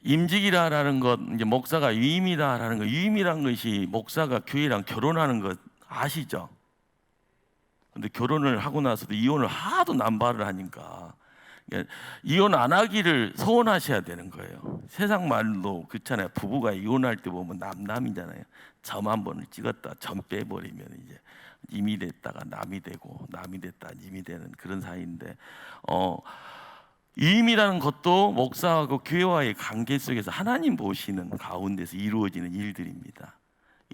임직이라는 것, 이제 목사가 유임이다라는 거, 유임이란 것이 목사가 교회랑 결혼하는 것 아시죠? 근데 결혼을 하고 나서도 이혼을 하도 남발을 하니까 이혼 안 하기를 소원하셔야 되는 거예요. 세상 말로 그렇잖아요. 부부가 이혼할 때 보면 남남이잖아요. 점 한 번을 찍었다 점 빼버리면 이제 임이 됐다가 남이 되고 남이 됐다 임이 되는 그런 사이인데, 위임이라는 것도 목사하고 교회와의 관계 속에서 하나님 보시는 가운데서 이루어지는 일들입니다.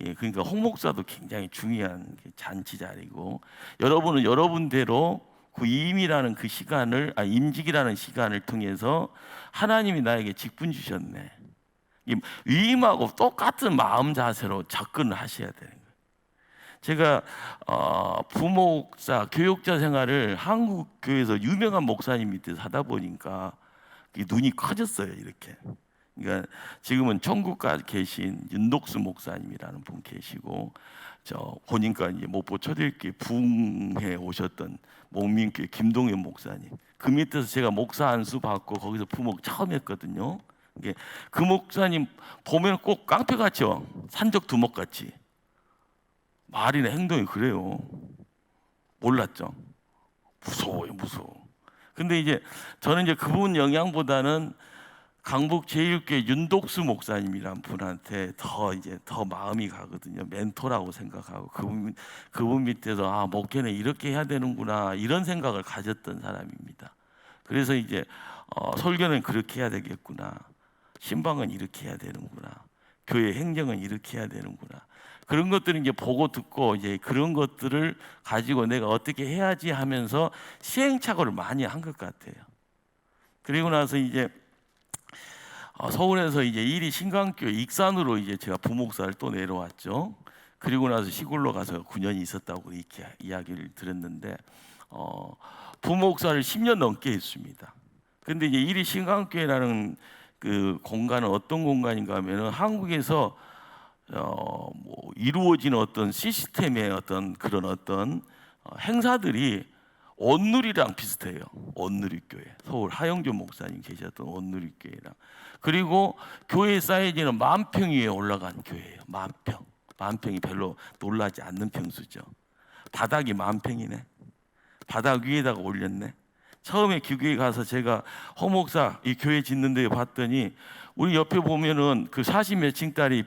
예, 그러니까 홍 목사도 굉장히 중요한 잔치 자리고, 여러분은 여러분대로 그 위임이라는 그 시간을, 임직이라는 시간을 통해서 하나님이 나에게 직분 주셨네. 위임하고 똑같은 마음 자세로 접근을 하셔야 되는 거예요. 제가 부목사 교육자 생활을 한국 교회에서 유명한 목사님 밑에서 하다 보니까 눈이 커졌어요. 이렇게. 그러니까 지금은 천국 가 계신 윤독수 목사님이라는 분 계시고, 저 보니까 이제 목포 초대교회 부흥회 오셨던 목민교회 김동현 목사님, 그 밑에서 제가 목사 안수 받고 거기서 부목 처음 했거든요. 그 목사님 보면 꼭 깡패같죠. 산적 두목같이 말이나 행동이 그래요. 몰랐죠. 무서워요, 무서워. 근데 이제 저는 이제 그분 영향보다는 강북 제1교회 윤독수 목사님이란 분한테 더 마음이 가거든요. 멘토라고 생각하고 그분 밑에서 목회는 이렇게 해야 되는구나 이런 생각을 가졌던 사람입니다. 그래서 이제 설교는 그렇게 해야 되겠구나, 신방은 이렇게 해야 되는구나, 교회 행정은 이렇게 해야 되는구나, 그런 것들을 이제 보고 듣고 이제 그런 것들을 가지고 내가 어떻게 해야지 하면서 시행착오를 많이 한 것 같아요. 그리고 나서 이제 서울에서 이제 일이 신강교회 익산으로 이제 제가 부목사를 또 내려왔죠. 그리고 나서 시골로 가서 9년 있었다고 이렇게 이야기를 들었는데, 부목사를 10년 넘게 했습니다. 근데 이제 일이 신강교회라는 그 공간은 어떤 공간인가 하면은 한국에서 이루어지는 어떤 시스템의 어떤 그런 행사들이 온누리랑 비슷해요. 온누리교회, 서울 하영조 목사님 계셨던 온누리교회랑. 그리고 교회 사이즈는 10,000평 위에 올라간 교회예요. 10,000평. 10,000평이 별로 놀라지 않는 평수죠. 바닥이 10,000평이네. 바닥 위에다가 올렸네. 처음에 교회에 가서 제가 홍 목사 이 교회 짓는 데 봤더니, 우리 옆에 보면은 그 40몇 층짜리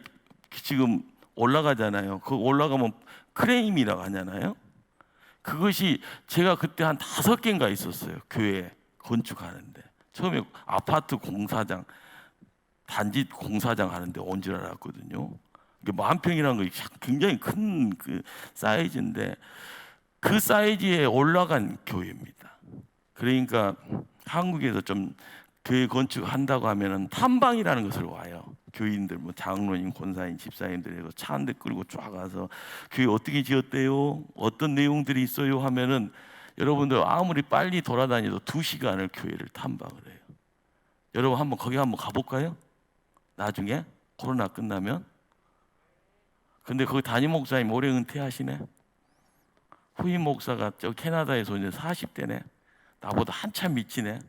지금 올라가잖아요. 그 올라가면 크레임이라고 하잖아요. 그것이 제가 그때 한 5개인가 있었어요. 교회 건축하는데. 처음에 아파트 공사장, 단지 공사장 하는데 온 줄 알았거든요. 10,000평이라는 거 굉장히 큰 그 사이즈인데, 그 사이즈에 올라간 교회입니다. 그러니까 한국에서 좀 교회 건축한다고 하면은 탐방이라는 것을 와요. 교인들, 뭐 장로님, 권사님, 집사님들에서 차 한 대 끌고 쫙 가서 교회 어떻게 지었대요? 어떤 내용들이 있어요? 하면은 여러분들 아무리 빨리 돌아다녀도 2시간을 교회를 탐방을 해요. 여러분 거기 한번 가볼까요? 나중에 코로나 끝나면. 근데 거기 담임 목사님 올해 은퇴하시네. 후임 목사가 저 캐나다에서 이제 40대네. 나보다 한참 미치네.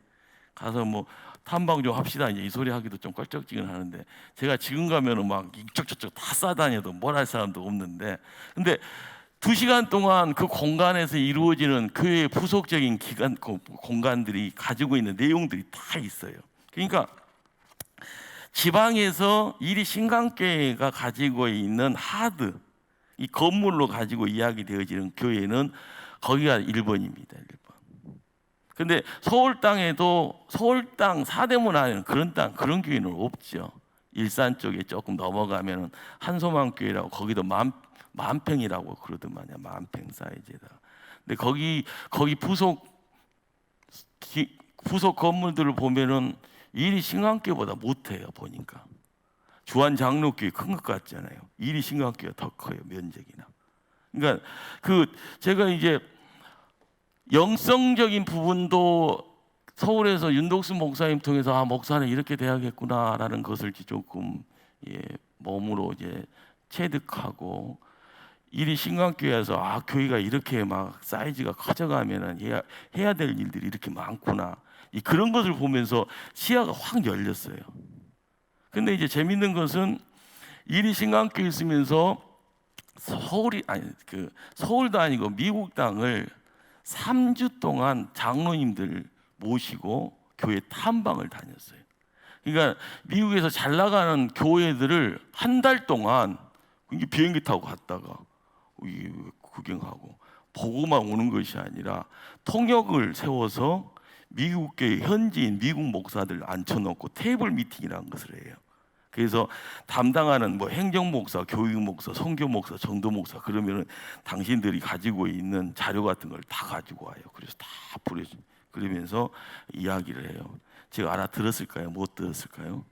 가서 뭐 탐방 좀 합시다 이제 이 소리 하기도 좀 껄쩍지근하는데, 제가 지금 가면은 막 이쪽 저쪽 다 싸다녀도 뭘 할 사람도 없는데, 근데 2시간 동안 그 공간에서 이루어지는 교회의 부속적인 공간들이 가지고 있는 내용들이 다 있어요. 그러니까 지방에서 이리 신강교회가 가지고 있는 하드, 이 건물로 가지고 이야기되어지는 교회는 거기가 1번입니다. 1번. 근데 서울 땅에도 서울 땅 사대문 안에는 그런 교회는 없죠. 일산 쪽에 조금 넘어가면 한소망 교회라고, 거기도 10,000평이라고 그러더만요. 10,000평 사이즈다. 근데 거기 부속 건물들을 보면은 일이 신강교회보다 못해요. 보니까 주한 장로교회 큰 것 같잖아요. 일이 신강교회가 더 커요, 면적이나. 그러니까 제가 이제 영성적인 부분도 서울에서 윤독수 목사님 통해서 목사는 이렇게 돼야겠구나라는 것을 조금 몸으로 이제 체득하고, 일이 신강교회에서 교회가 이렇게 막 사이즈가 커져가면은 해야 될 일들이 이렇게 많구나, 그런 것을 보면서 시야가 확 열렸어요. 근데 이제 재밌는 것은 일이 신강교에 있으면서 서울도 아니고 미국 땅을 3주 동안 장로님들 모시고 교회 탐방을 다녔어요. 그러니까 미국에서 잘 나가는 교회들을 한 달 동안 비행기 타고 갔다가 구경하고 보고만 오는 것이 아니라 통역을 세워서 미국 교회 현지인 미국 목사들 앉혀놓고 테이블 미팅이라는 것을 해요. 그래서 담당하는 뭐 행정 목사, 교육 목사, 선교 목사, 전도 목사 그러면은 당신들이 가지고 있는 자료 같은 걸 다 가지고 와요. 그래서 다 그러면서 이야기를 해요. 제가 알아들었을까요? 못 들었을까요?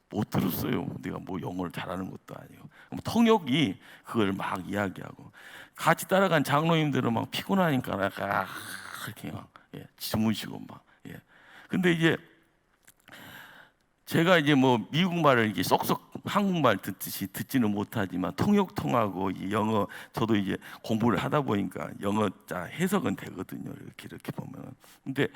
못 들었어요. 내가 뭐 영어를 잘하는 것도 아니고. 통역이 그걸 막 이야기하고 같이 따라간 장로님들은 막 피곤하니까 이렇게 막 주무시고 막. 근데 이제 제가 이제 뭐 미국 말을 이게 쏙쏙 한국말 듣듯이 듣지는 못하지만 통역 통하고 영어 저도 이제 공부를 하다 보니까 영어 해석은 되거든요. 이렇게 보면. 근데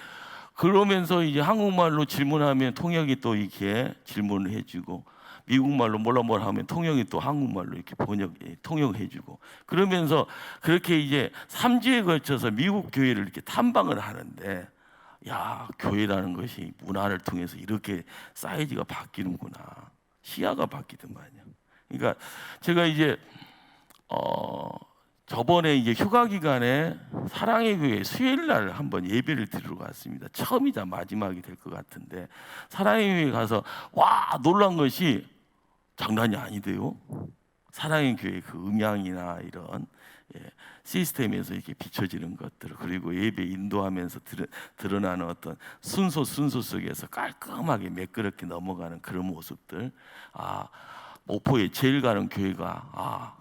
그러면서 이제 한국말로 질문하면 통역이 또 이렇게 질문을 해주고 미국말로 뭐라 하면 통역이 또 한국말로 이렇게 통역해주고 그러면서 그렇게 이제 3주에 걸쳐서 미국 교회를 이렇게 탐방을 하는데 야, 교회라는 것이 문화를 통해서 이렇게 사이즈가 바뀌는구나. 시야가 바뀌더만요. 그러니까 제가 이제 저번에 이제 휴가 기간에 사랑의 교회 수요일 날 한번 예배를 드리러 갔습니다. 처음이자 마지막이 될 것 같은데 사랑의 교회 가서 와 놀란 것이 장난이 아니대요. 사랑의 교회 그 음향이나 이런 시스템에서 이렇게 비춰지는 것들 그리고 예배 인도하면서 드러나는 어떤 순서 속에서 깔끔하게 매끄럽게 넘어가는 그런 모습들 목포에 제일 가는 교회가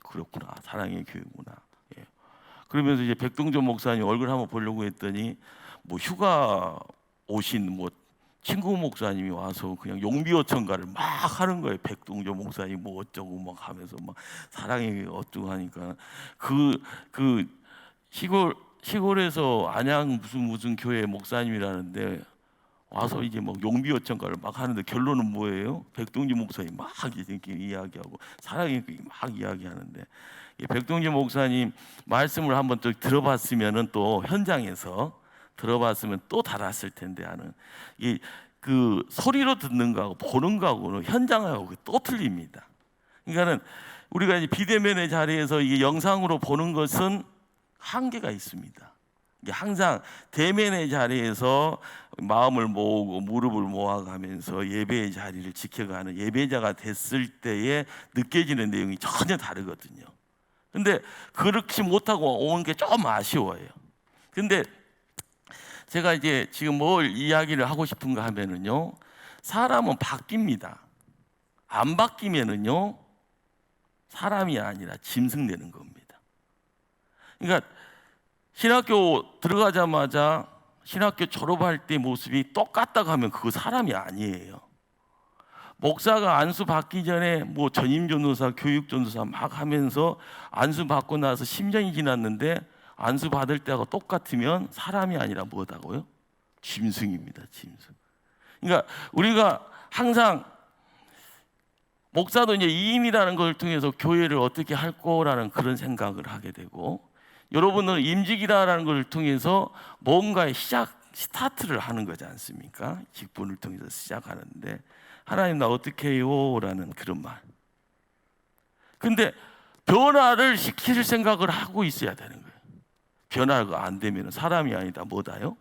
그렇구나 사랑의 교회구나. 그러면서 이제 백동전 목사님 얼굴 한번 보려고 했더니 뭐 휴가 오신 뭐 친구 목사님이 와서 그냥 용비어천가를 막 하는 거예요. 백동조 목사님 뭐 어쩌고 막 하면서 막 사랑이 어쩌고 하니까 그 시골에서 안양 무슨 교회 목사님이라는데 와서 이제 막 용비어천가를 막 하는데 결론은 뭐예요? 백동조 목사님 막 이렇게 이야기하고 사랑이 막 이야기하는데 백동조 목사님 말씀을 한번 또 들어봤으면은 또 현장에서 들어봤으면 또 달았을 텐데 하는 그 소리로 듣는 거하고 보는 거하고는 현장하고 또 틀립니다. 그러니까는 우리가 이제 비대면의 자리에서 이게 영상으로 보는 것은 한계가 있습니다. 이게 항상 대면의 자리에서 마음을 모으고 무릎을 모아가면서 예배의 자리를 지켜가는 예배자가 됐을 때에 느껴지는 내용이 전혀 다르거든요. 근데 그렇게 못하고 온 게 좀 아쉬워요. 근데 제가 이제 지금 뭘 이야기를 하고 싶은가 하면은요, 사람은 바뀝니다. 안 바뀌면은요, 사람이 아니라 짐승되는 겁니다. 그러니까 신학교 들어가자마자 신학교 졸업할 때 모습이 똑같다고 하면 그거 사람이 아니에요. 목사가 안수 받기 전에 뭐 전임 전도사, 교육 전도사 막 하면서 안수 받고 나서 10년이 지났는데 안수 받을 때하고 똑같으면 사람이 아니라 뭐다고요? 짐승입니다, 짐승. 그러니까 우리가 항상 목사도 이제 이임이라는 걸 통해서 교회를 어떻게 할 거라는 그런 생각을 하게 되고 여러분은 임직이라는 걸 통해서 뭔가의 스타트를 하는 거지 않습니까? 직분을 통해서 시작하는데 하나님 나 어떻게 해요? 라는 그런 말. 근데 변화를 시킬 생각을 하고 있어야 되는 거예요. 변화가 안 되면 사람이 아니다 뭐다요?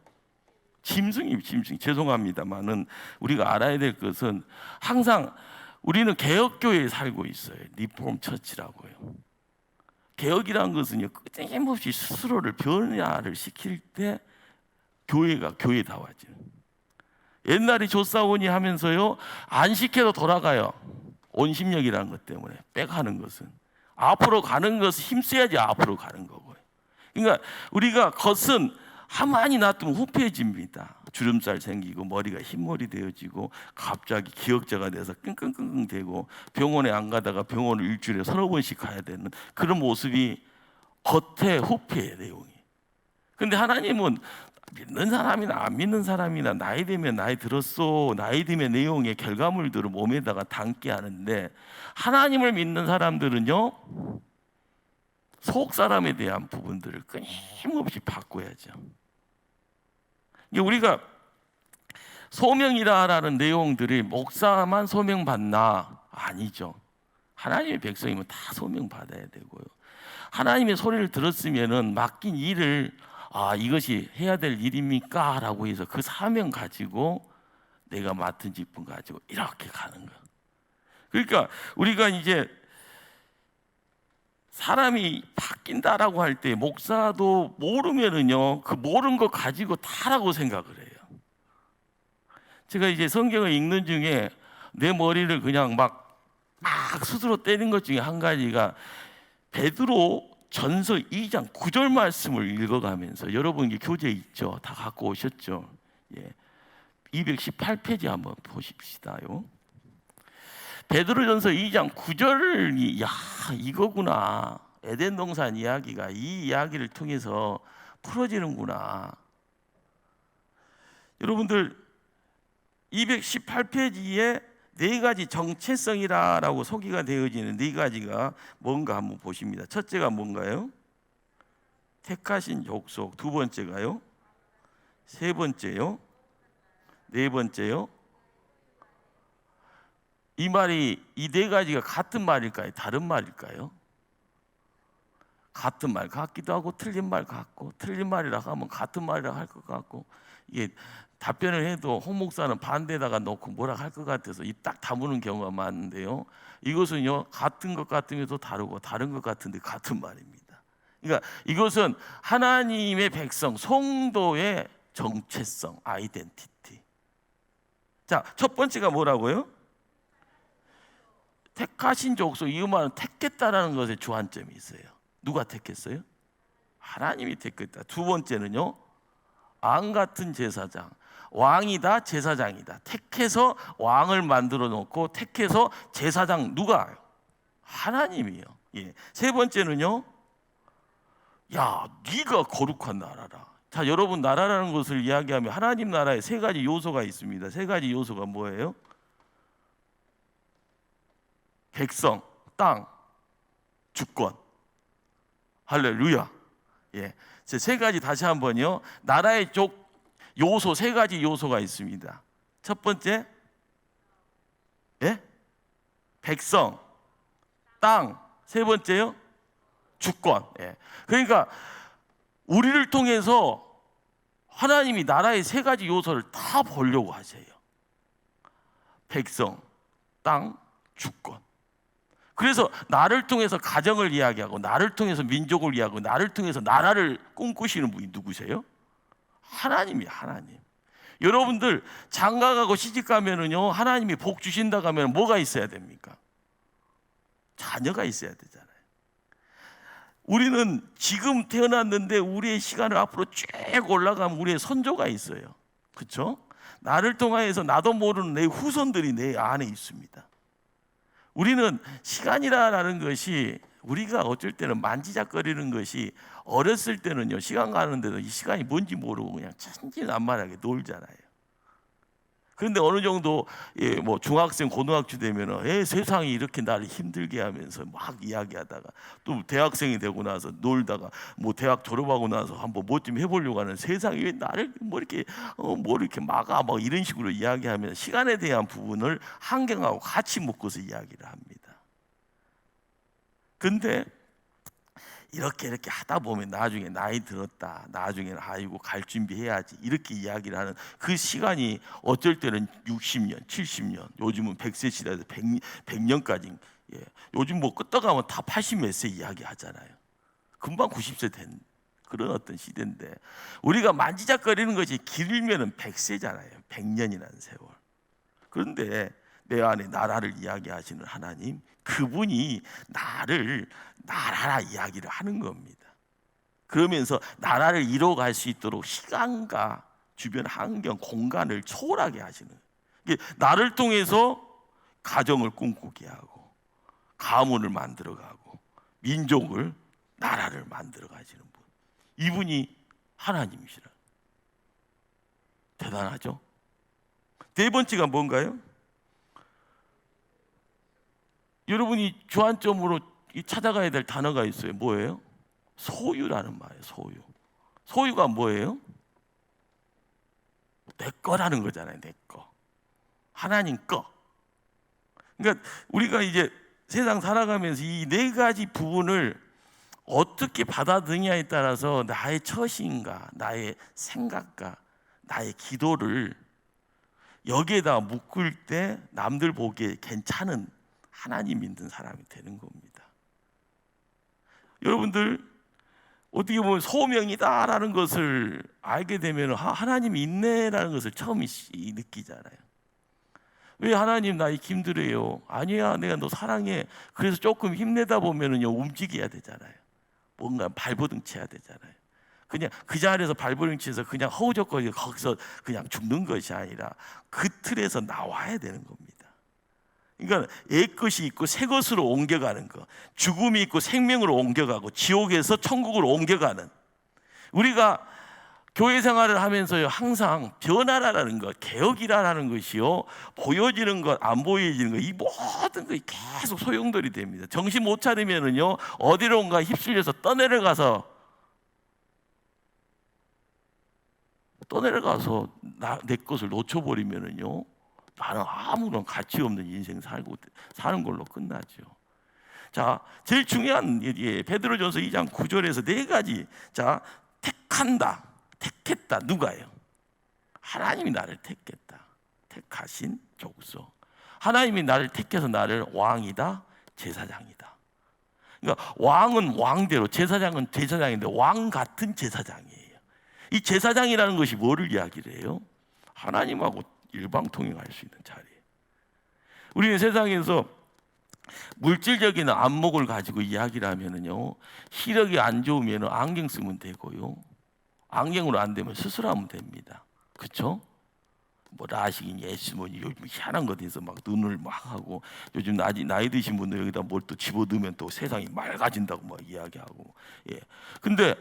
짐승이 짐승. 죄송합니다만은 우리가 알아야 될 것은 항상 우리는 개혁교회에 살고 있어요. 리폼 처치라고요. 개혁이라는 것은요 끊임없이 스스로를 변화를 시킬 때 교회가 교회다워져. 옛날에 조사원이 하면서요 안 시켜도 돌아가요. 온심력이라는 것 때문에 백하는 것은 앞으로 가는 것을 힘써야지 앞으로 가는 거고요. 그러니까 우리가 겉은 가만히 놔두면 후패해집니다. 주름살 생기고 머리가 흰머리 되어지고 갑자기 기억자가 돼서 끙끙끙끙 대고 병원에 안 가다가 병원을 일주일에 30번씩 가야 되는 그런 모습이 겉에 후패의 내용이. 근데 하나님은 믿는 사람이나 안 믿는 사람이나 나이 되면 나이 들었어, 나이 들면 내용의 결과물들을 몸에다가 담게 하는데, 하나님을 믿는 사람들은요 속 사람에 대한 부분들을 끊임없이 바꿔야죠. 우리가 소명이라는 내용들이 목사만 소명받나? 아니죠. 하나님의 백성이면 다 소명받아야 되고요. 하나님의 소리를 들었으면은 맡긴 일을 이것이 해야 될 일입니까? 라고 해서 그 사명 가지고 내가 맡은 직분 가지고 이렇게 가는 거예요. 그러니까 우리가 이제 사람이 바뀐다라고 할 때 목사도 모르면은요 그 모르는 거 가지고 다라고 생각을 해요. 제가 이제 성경을 읽는 중에 내 머리를 그냥 막 스스로 때린 것 중에 한 가지가 베드로 전서 2장 9절 말씀을 읽어가면서, 여러분 이게 교재 있죠? 다 갖고 오셨죠? 218페이지 한번 보십시다요. 베드로전서 2장 9절이 이거구나. 에덴 동산 이야기가 이 이야기를 통해서 풀어지는구나. 여러분들 218페이지에 네 가지 정체성이라고 소개가 되어지는 네 가지가 뭔가 한번 보십니다. 첫째가 뭔가요? 택하신 족속. 두 번째가요? 세 번째요? 네 번째요? 이 말이, 이 네 가지가 같은 말일까요? 다른 말일까요? 같은 말 같기도 하고 틀린 말 같고, 틀린 말이라고 하면 같은 말이라고 할 것 같고, 이게 답변을 해도 홍 목사는 반대에다가 놓고 뭐라 할 것 같아서 이 딱 다무는 경우가 많은데요, 이것은요 같은 것 같으면서 다르고 다른 것 같은데 같은 말입니다. 그러니까 이것은 하나님의 백성, 성도의 정체성, 아이덴티티. 자, 첫 번째가 뭐라고요? 택하신 족속. 이 말은 택했다라는 것에 주안점이 있어요. 누가 택했어요? 하나님이 택했다. 두 번째는요, 왕 같은 제사장. 왕이다, 제사장이다. 택해서 왕을 만들어 놓고 택해서 제사장. 누가? 하나님이요. 세 번째는요, 네가 거룩한 나라라. 자, 여러분, 나라라는 것을 이야기하면 하나님 나라에 세 가지 요소가 있습니다. 세 가지 요소가 뭐예요? 백성, 땅, 주권. 할렐루야. 세 가지 다시 한번요. 나라의 요소, 세 가지 요소가 있습니다. 첫 번째, 백성, 땅. 세 번째요, 주권. 그러니까 우리를 통해서 하나님이 나라의 세 가지 요소를 다 보려고 하세요. 백성, 땅, 주권. 그래서 나를 통해서 가정을 이야기하고, 나를 통해서 민족을 이야기하고, 나를 통해서 나라를 꿈꾸시는 분이 누구세요? 하나님이에요. 하나님. 여러분들 장가가고 시집가면은요, 하나님이 복 주신다고 하면 뭐가 있어야 됩니까? 자녀가 있어야 되잖아요. 우리는 지금 태어났는데 우리의 시간을 앞으로 쭉 올라가면 우리의 선조가 있어요. 그렇죠? 나를 통하여서 나도 모르는 내 후손들이 내 안에 있습니다. 우리는 시간이라는 것이, 우리가 어쩔 때는 만지작거리는 것이, 어렸을 때는요 시간 가는데도 이 시간이 뭔지 모르고 그냥 천진난만하게 놀잖아요. 그런데 어느 정도 뭐 중학생, 고등학교 되면은 세상이 이렇게 나를 힘들게 하면서 막 이야기하다가, 또 대학생이 되고 나서 놀다가, 뭐 대학 졸업하고 나서 한번 뭐 좀 해보려고 하는, 세상이 왜 나를 뭐 이렇게 막아, 막 이런 식으로 이야기하면 시간에 대한 부분을 환경하고 같이 묶어서 이야기를 합니다. 근데 이렇게 하다 보면 나중에 나이 들었다, 나중에는 아이고 갈 준비해야지, 이렇게 이야기를 하는 그 시간이 어쩔 때는 60년, 70년, 요즘은 100세 시대에서 100년까지. 요즘 뭐 끄떡하면 다 80 몇 세 이야기 하잖아요. 금방 90세 된 그런 어떤 시대인데, 우리가 만지작거리는 것이 길면은 100세잖아요. 100년이라는 세월. 그런데 내 안에 나라를 이야기하시는 하나님, 그분이 나를 나라라 이야기를 하는 겁니다. 그러면서 나라를 이뤄갈 수 있도록 시간과 주변 환경, 공간을 초월하게 하시는, 나를 통해서 가정을 꿈꾸게 하고, 가문을 만들어가고, 민족을, 나라를 만들어 가시는 분, 이분이 하나님이시라. 대단하죠. 네 번째가 뭔가요? 여러분이 주안점으로 찾아가야 될 단어가 있어요. 뭐예요? 소유라는 말이에요. 소유. 소유가 뭐예요? 내 거라는 거잖아요. 내 거. 하나님 거. 그러니까 우리가 이제 세상 살아가면서 이 네 가지 부분을 어떻게 받아들이냐에 따라서 나의 처신과 나의 생각과 나의 기도를 여기에다 묶을 때 남들 보기에 괜찮은 하나님 믿는 사람이 되는 겁니다. 여러분들 어떻게 보면 소명이다라는 것을 알게 되면 하나님이 있네라는 것을 처음 느끼잖아요. 왜 하나님 나 힘들어요? 아니야, 내가 너 사랑해. 그래서 조금 힘내다 보면은요 움직여야 되잖아요. 뭔가 발버둥쳐야 되잖아요. 그냥 그 자리에서 발버둥쳐서 그냥 허우적거리고 거기서 그냥 죽는 것이 아니라 그 틀에서 나와야 되는 겁니다. 그러니까 옛 것이 있고 새 것으로 옮겨가는 것, 죽음이 있고 생명으로 옮겨가고 지옥에서 천국으로 옮겨가는, 우리가 교회 생활을 하면서요 항상 변화라는 것, 개혁이라는 것이요 보여지는 것, 안 보여지는 것, 이 모든 것이 계속 소용돌이 됩니다. 정신 못 차리면은요 어디론가 휩쓸려서 떠내려가서 내 것을 놓쳐버리면은요 나는 아무런 가치 없는 인생 사는 걸로 끝나죠. 자, 제일 중요한 베드로전서 2장 9절에서 네 가지. 자, 택한다, 택했다. 누가요? 하나님이 나를 택했다. 택하신 족속. 하나님이 나를 택해서 나를 왕이다, 제사장이다. 그러니까 왕은 왕대로, 제사장은 제사장인데 왕 같은 제사장이에요. 이 제사장이라는 것이 뭐를 이야기를 해요? 하나님하고 일방통행할 수 있는 자리예요. 우리는 세상에서 물질적인 안목을 가지고 이야기를 하면은요 시력이 안 좋으면 안경 쓰면 되고요, 안경으로 안 되면 수술하면 됩니다. 그렇죠? 뭐 라식이니 예수님이 요즘 희한한 것에 대해서 막 눈을 막 하고, 요즘 나이 드신 분들 여기다 뭘 또 집어넣으면 또 세상이 맑아진다고 막 이야기하고. 예. 근데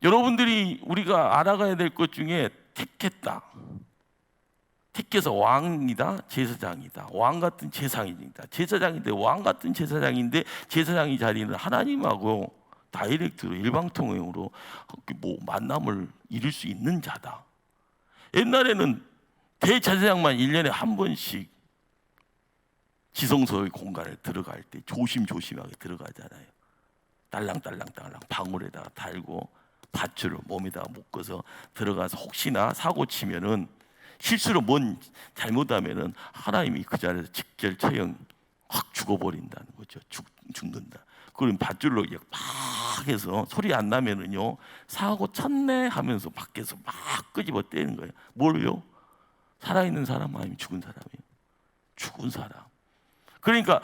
여러분들이 우리가 알아가야 될 것 중에 택했다, 택해서 왕이다, 제사장이다. 왕 같은 제사장이다. 제사장인데 왕 같은 제사장인데 제사장의 자리는 하나님하고 다이렉트로 일방통행으로 만남을 이룰 수 있는 자다. 옛날에는 대제사장만 1년에 한 번씩 지성소의 공간에 들어갈 때 조심조심하게 들어가잖아요. 딸랑딸랑 방울에다가 달고 밧줄을 몸에다가 묶어서 들어가서 혹시나 사고 치면은, 실수로 뭔 잘못하면은 하나님이 그 자리에서 직결 처형 확 죽어버린다는 거죠. 죽는다. 그럼 밧줄로 막 해서 소리 안 나면은요 사고 쳤네 하면서 밖에서 막 끄집어 떼는 거예요. 뭘요? 살아있는 사람 아니면 죽은 사람이에요. 죽은 사람. 그러니까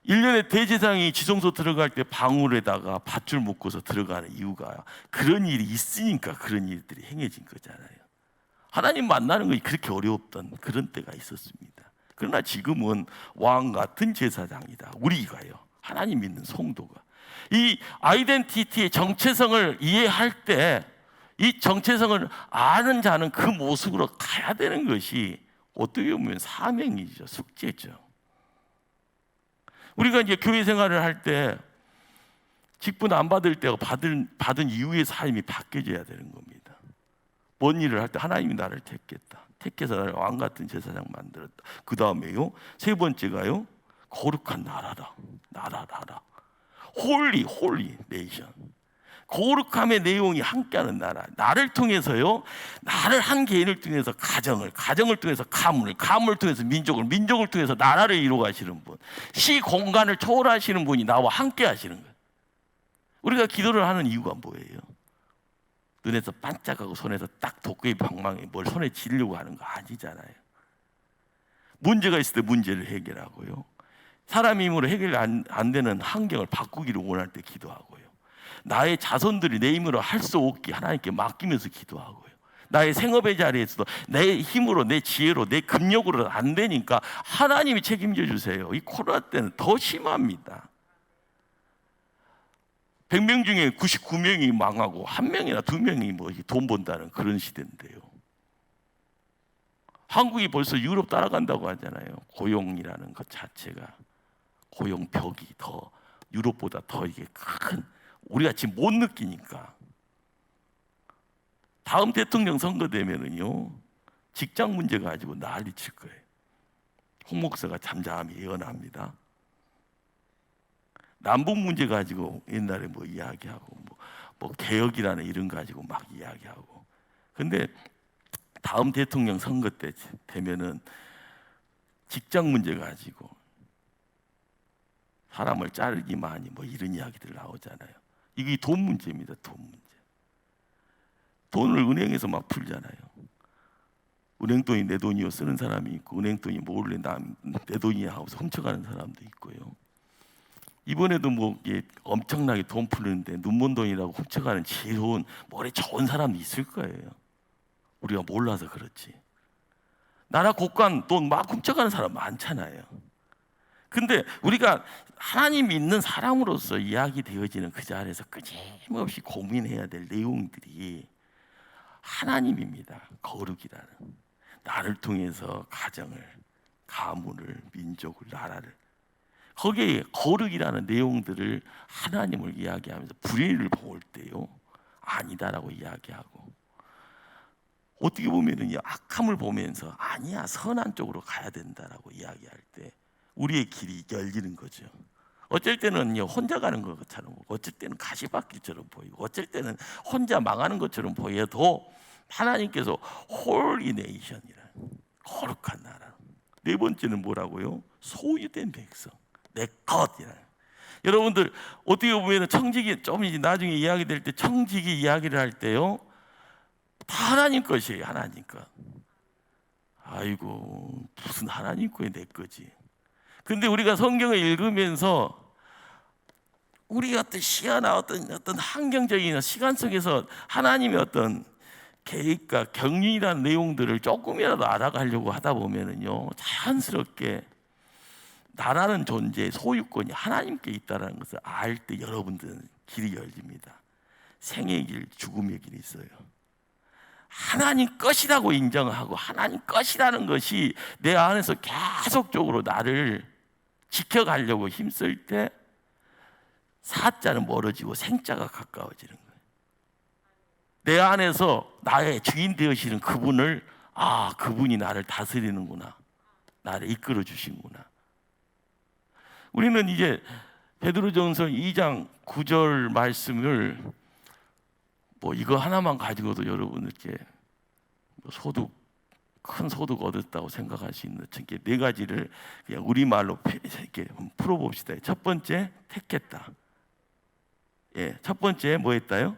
1년에 대제사장이 지성소 들어갈 때 방울에다가 밧줄 묶어서 들어가는 이유가 그런 일이 있으니까 그런 일들이 행해진 거잖아요. 하나님 만나는 것이 그렇게 어려웠던 그런 때가 있었습니다. 그러나 지금은 왕 같은 제사장이다. 우리가요, 하나님 믿는 성도가 이 아이덴티티의 정체성을 이해할 때, 이 정체성을 아는 자는 그 모습으로 가야 되는 것이 어떻게 보면 사명이죠, 숙제죠. 우리가 이제 교회 생활을 할 때 직분 안 받을 때가 받은 이후의 삶이 바뀌어져야 되는 겁니다. 뭔 일을 할 때 하나님이 나를 택했다, 택해서 나를 왕 같은 제사장 만들었다. 그 다음에요 세 번째가요 거룩한 나라다. 나라. 홀리 네이션. 거룩함의 내용이 함께하는 나라. 나를 통해서요, 나를 한 개인을 통해서 가정을 통해서 가문을 통해서 민족을 통해서 나라를 이루어 가시는 분, 시 공간을 초월하시는 분이 나와 함께 하시는 거예요. 우리가 기도를 하는 이유가 뭐예요? 눈에서 반짝하고 손에서 딱 도끼의 방망이 뭘 손에 쥐려고 하는 거 아니잖아요. 문제가 있을 때 문제를 해결하고요, 사람 힘으로 해결 안 되는 환경을 바꾸기를 원할 때 기도하고요, 나의 자손들이 내 힘으로 할 수 없게 하나님께 맡기면서 기도하고요, 나의 생업의 자리에서도 내 힘으로, 내 지혜로, 내 근력으로 안 되니까 하나님이 책임져 주세요. 이 코로나 때는 더 심합니다. 100명 중에 99명이 망하고 한 명이나 두 명이 돈 번다는 그런 시대인데요. 한국이 벌써 유럽 따라간다고 하잖아요. 고용이라는 것 자체가, 고용벽이 더 유럽보다 더 이게 큰, 우리가 지금 못 느끼니까. 다음 대통령 선거 되면은요, 직장 문제 가지고 난리 칠 거예요. 홍 목사가 잠잠히 예언합니다. 남북 문제 가지고 옛날에 뭐 이야기하고 뭐 개혁이라는 이런 가지고 막 이야기하고. 근데 다음 대통령 선거 때 되면은 직장 문제 가지고 사람을 자르기만이 뭐 이런 이야기들 나오잖아요. 이게 돈 문제입니다. 돈 문제. 돈을 은행에서 막 풀잖아요. 은행 돈이 내 돈이요 쓰는 사람이 있고, 은행 돈이 몰래 내 돈이야 하고서 훔쳐가는 사람도 있고요. 이번에도 뭐 엄청나게 돈 푸는데 눈먼 돈이라고 훔쳐가는 지혜로운 머리 좋은 사람도 있을 거예요. 우리가 몰라서 그렇지. 나라 곳간 돈 막 훔쳐가는 사람 많잖아요. 근데 우리가 하나님 믿는 사람으로서 이야기되어지는 그 자리에서 끊임없이 고민해야 될 내용들이 하나님입니다. 거룩이라는, 나를 통해서 가정을, 가문을, 민족을, 나라를, 거기에 거룩이라는 내용들을 하나님을 이야기하면서 불의를 볼 때요, 아니다라고 이야기하고, 어떻게 보면은 악함을 보면서 아니야, 선한 쪽으로 가야 된다라고 이야기할 때 우리의 길이 열리는 거죠. 어쩔 때는 혼자 가는 것처럼, 어쩔 때는 가시밭길처럼 보이고, 어쩔 때는 혼자 망하는 것처럼 보여도 하나님께서 홀리 네이션이라, 거룩한 나라. 네 번째는 뭐라고요? 소유된 백성, 내 것이라. 여러분들 어떻게 보면 청지기, 좀 이제 나중에 이야기될 때 청지기 이야기를 할 때요, 다 하나님 것이에요. 하나님 것. 아이고, 무슨 하나님 거에 내 거지. 근데 우리가 성경을 읽으면서 우리가 어떤 시야나 어떤 환경적인 시간 속에서 하나님의 어떤 계획과 경륜이라는 내용들을 조금이라도 알아가려고 하다 보면은요, 자연스럽게 나라는 존재, 소유권이 하나님께 있다는 것을 알 때 여러분들은 길이 열립니다. 생의 길, 죽음의 길이 있어요. 하나님 것이라고 인정하고 하나님 것이라는 것이 내 안에서 계속적으로 나를 지켜가려고 힘쓸 때 사자는 멀어지고 생자가 가까워지는 거예요. 내 안에서 나의 주인 되시는 그분을, 아, 그분이 나를 다스리는구나, 나를 이끌어 주시는구나. 우리는 이제 베드로전서 2장 9절 말씀을 뭐 이거 하나만 가지고도 여러분들께 소득, 큰 소득 얻었다고 생각할 수 있는 네 가지를 그냥 우리말로 이렇게 풀어봅시다. 첫 번째, 택했다. 첫 번째 뭐 했다요?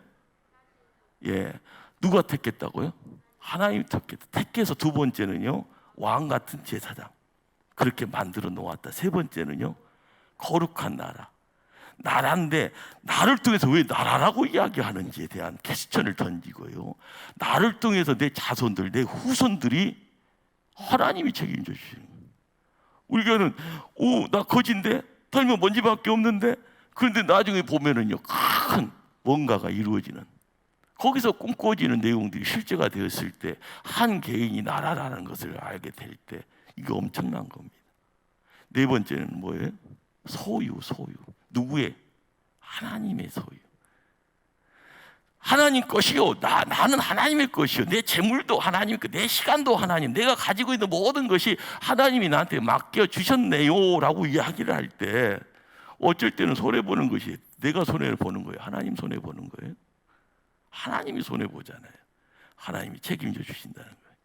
누가 택했다고요? 하나님이 택했다. 택해서 두 번째는요, 왕 같은 제사장, 그렇게 만들어 놓았다. 세 번째는요, 거룩한 나라. 나라인데 나를 통해서 왜 나라라고 이야기하는지에 대한 퀘스천을 던지고요, 나를 통해서 내 자손들, 내 후손들이 하나님이 책임져 주시는 거예요. 우리가는 나 거지인데 털면 먼지밖에 없는데, 그런데 나중에 보면은요, 큰 뭔가가 이루어지는, 거기서 꿈꿔지는 내용들이 실제가 되었을 때 한 개인이 나라라는 것을 알게 될 때 이거 엄청난 겁니다. 네 번째는 뭐예요? 소유. 누구의? 하나님의 소유. 하나님 것이요, 나는 하나님의 것이요, 내 재물도 하나님 것, 내 시간도 하나님, 내가 가지고 있는 모든 것이 하나님이 나한테 맡겨 주셨네요 라고 이야기를 할 때 어쩔 때는 손해보는 것이 내가 손해보는 거예요? 하나님 손해보는 거예요? 하나님이 손해보잖아요. 하나님이 책임져 주신다는 거예요.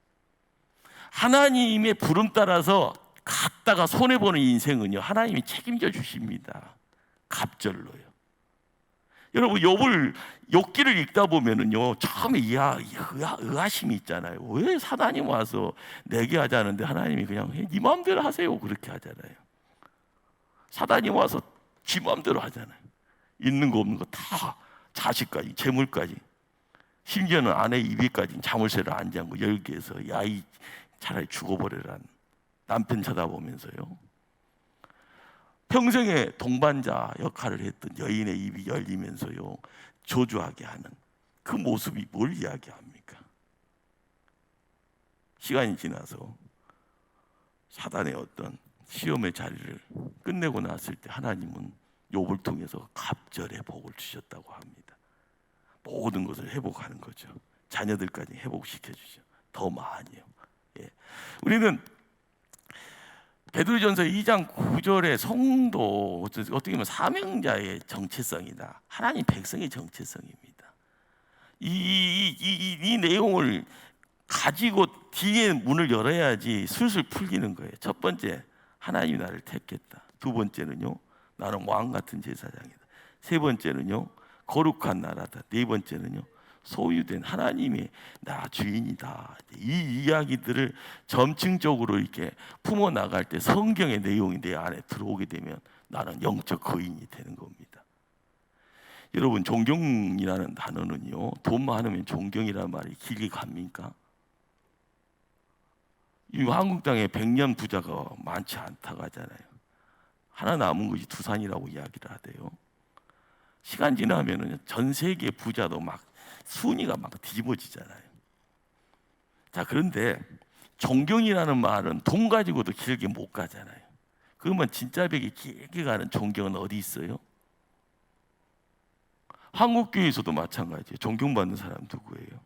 하나님의 부름 따라서 갔다가 손해보는 인생은요, 하나님이 책임져 주십니다. 갑절로요. 여러분, 욥기를 읽다 보면은요, 처음에 의아심이 있잖아요. 왜 사단이 와서 내게 하자는데 하나님이 그냥 네 마음대로 하세요 그렇게 하잖아요. 사단이 와서 지 마음대로 하잖아요. 있는 거 없는 거 다, 자식까지, 재물까지, 심지어는 아내 입에까지 자물쇠를 안 잠고 열게 해서, 야이 차라리 죽어버려라는, 남편 쳐다보면서요, 평생의 동반자 역할을 했던 여인의 입이 열리면서요, 조주하게 하는 그 모습이 뭘 이야기합니까? 시간이 지나서 사단의 어떤 시험의 자리를 끝내고 났을 때 하나님은 욥을 통해서 갑절의 복을 주셨다고 합니다. 모든 것을 회복하는 거죠. 자녀들까지 회복시켜 주죠. 더 많이요. 예. 우리는 베드로전서 2장 9절의 성도 어떻게 보면 사명자의 정체성이다. 하나님 백성의 정체성입니다. 이 내용을 가지고 뒤에 문을 열어야지 술술 풀리는 거예요. 첫 번째, 하나님이 나를 택했다. 두 번째는요, 나는 왕 같은 제사장이다. 세 번째는요, 거룩한 나라다. 네 번째는요, 소유된 하나님이 나 주인이다. 이 이야기들을 점층적으로 이렇게 품어 나갈 때 성경의 내용이 내 안에 들어오게 되면 나는 영적 거인이 되는 겁니다. 여러분, 존경이라는 단어는요, 돈 많으면 존경이라는 말이 길게 갑니까? 이 한국 땅에 100년 부자가 많지 않다고 하잖아요. 하나 남은 것이 두산이라고 이야기를 하대요. 시간 지나면 전 세계 부자도 막 순위가 막 뒤집어지잖아요. 자, 그런데 존경이라는 말은 돈 가지고도 길게 못 가잖아요. 그러면 진짜 벽이 길게 가는 존경은 어디 있어요? 한국 교회에서도 마찬가지예요. 존경받는 사람 누구예요?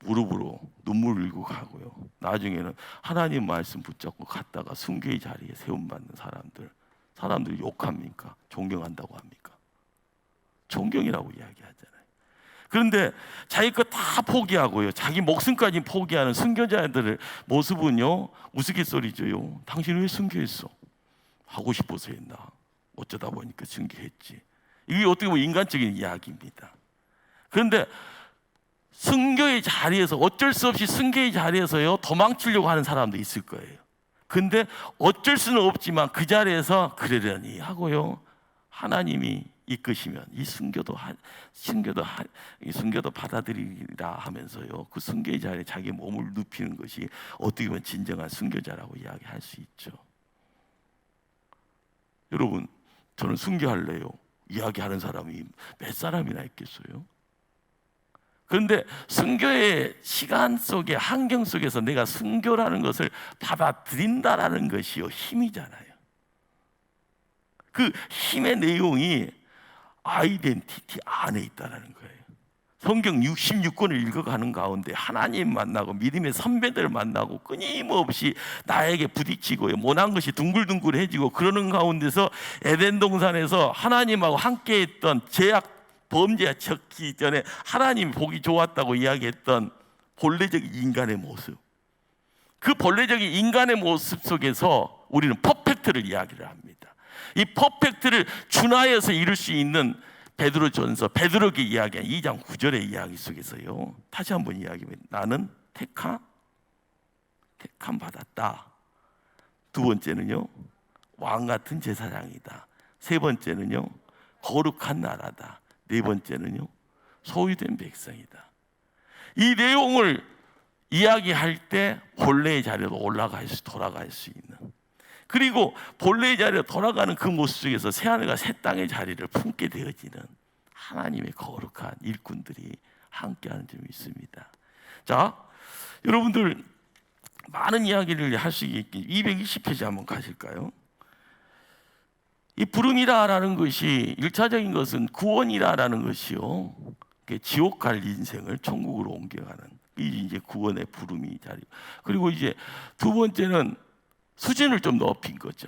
무릎으로 눈물 흘리고 가고요. 나중에는 하나님 말씀 붙잡고 갔다가 순교의 자리에 세움받는 사람들이 욕합니까? 존경한다고 합니까? 존경이라고 이야기하잖아요. 그런데 자기 것 다 포기하고요, 자기 목숨까지 포기하는 순교자들의 모습은요, 우스갯소리죠요. 당신 왜 순교했어? 하고 싶어서 했나? 어쩌다 보니까 순교했지. 이게 어떻게 보면 인간적인 이야기입니다. 그런데 순교의 자리에서, 어쩔 수 없이 순교의 자리에서요, 도망치려고 하는 사람도 있을 거예요. 근데 어쩔 수는 없지만 그 자리에서 그러려니 하고요, 하나님이 이끄시면 이 순교도 받아들이라 하면서요, 그 순교의 자리에 자기 몸을 눕히는 것이 어떻게 보면 진정한 순교자라고 이야기할 수 있죠. 여러분, 저는 순교할래요 이야기하는 사람이 몇 사람이나 있겠어요? 그런데 순교의 시간 속에, 환경 속에서 내가 순교라는 것을 받아들인다라는 것이요, 힘이잖아요. 그 힘의 내용이 아이덴티티 안에 있다는 거예요. 성경 66권을 읽어가는 가운데 하나님 만나고 믿음의 선배들 만나고 끊임없이 나에게 부딪히고요, 못한 것이 둥글둥글해지고 그러는 가운데서 에덴 동산에서 하나님하고 함께했던 죄악 범죄가 쳤기 전에 하나님이 보기 좋았다고 이야기했던 본래적인 인간의 모습, 그 본래적인 인간의 모습 속에서 우리는 퍼펙트를 이야기를 합니다. 이 퍼펙트를 준하여서 이룰 수 있는 베드로전서, 베드로가 이야기한 2장 9절의 이야기 속에서요, 다시 한번 이야기합니다. 나는 택함 받았다. 두 번째는요, 왕 같은 제사장이다. 세 번째는요, 거룩한 나라다. 네 번째는요, 소유된 백성이다. 이 내용을 이야기할 때 본래의 자리로 돌아갈 수 있는, 그리고 본래의 자리로 돌아가는 그 모습 속에서 새하늘과 새 땅의 자리를 품게 되어지는 하나님의 거룩한 일꾼들이 함께하는 점이 있습니다. 자, 여러분들 많은 이야기를 할 수 있기 220페이지 한번 가실까요? 이 부름이라는 것이, 1차적인 것은 구원이라는 것이요, 지옥 갈 인생을 천국으로 옮겨가는, 이 이제 구원의 부름이 자리. 그리고 이제 두 번째는 수준을 좀 높인 거죠.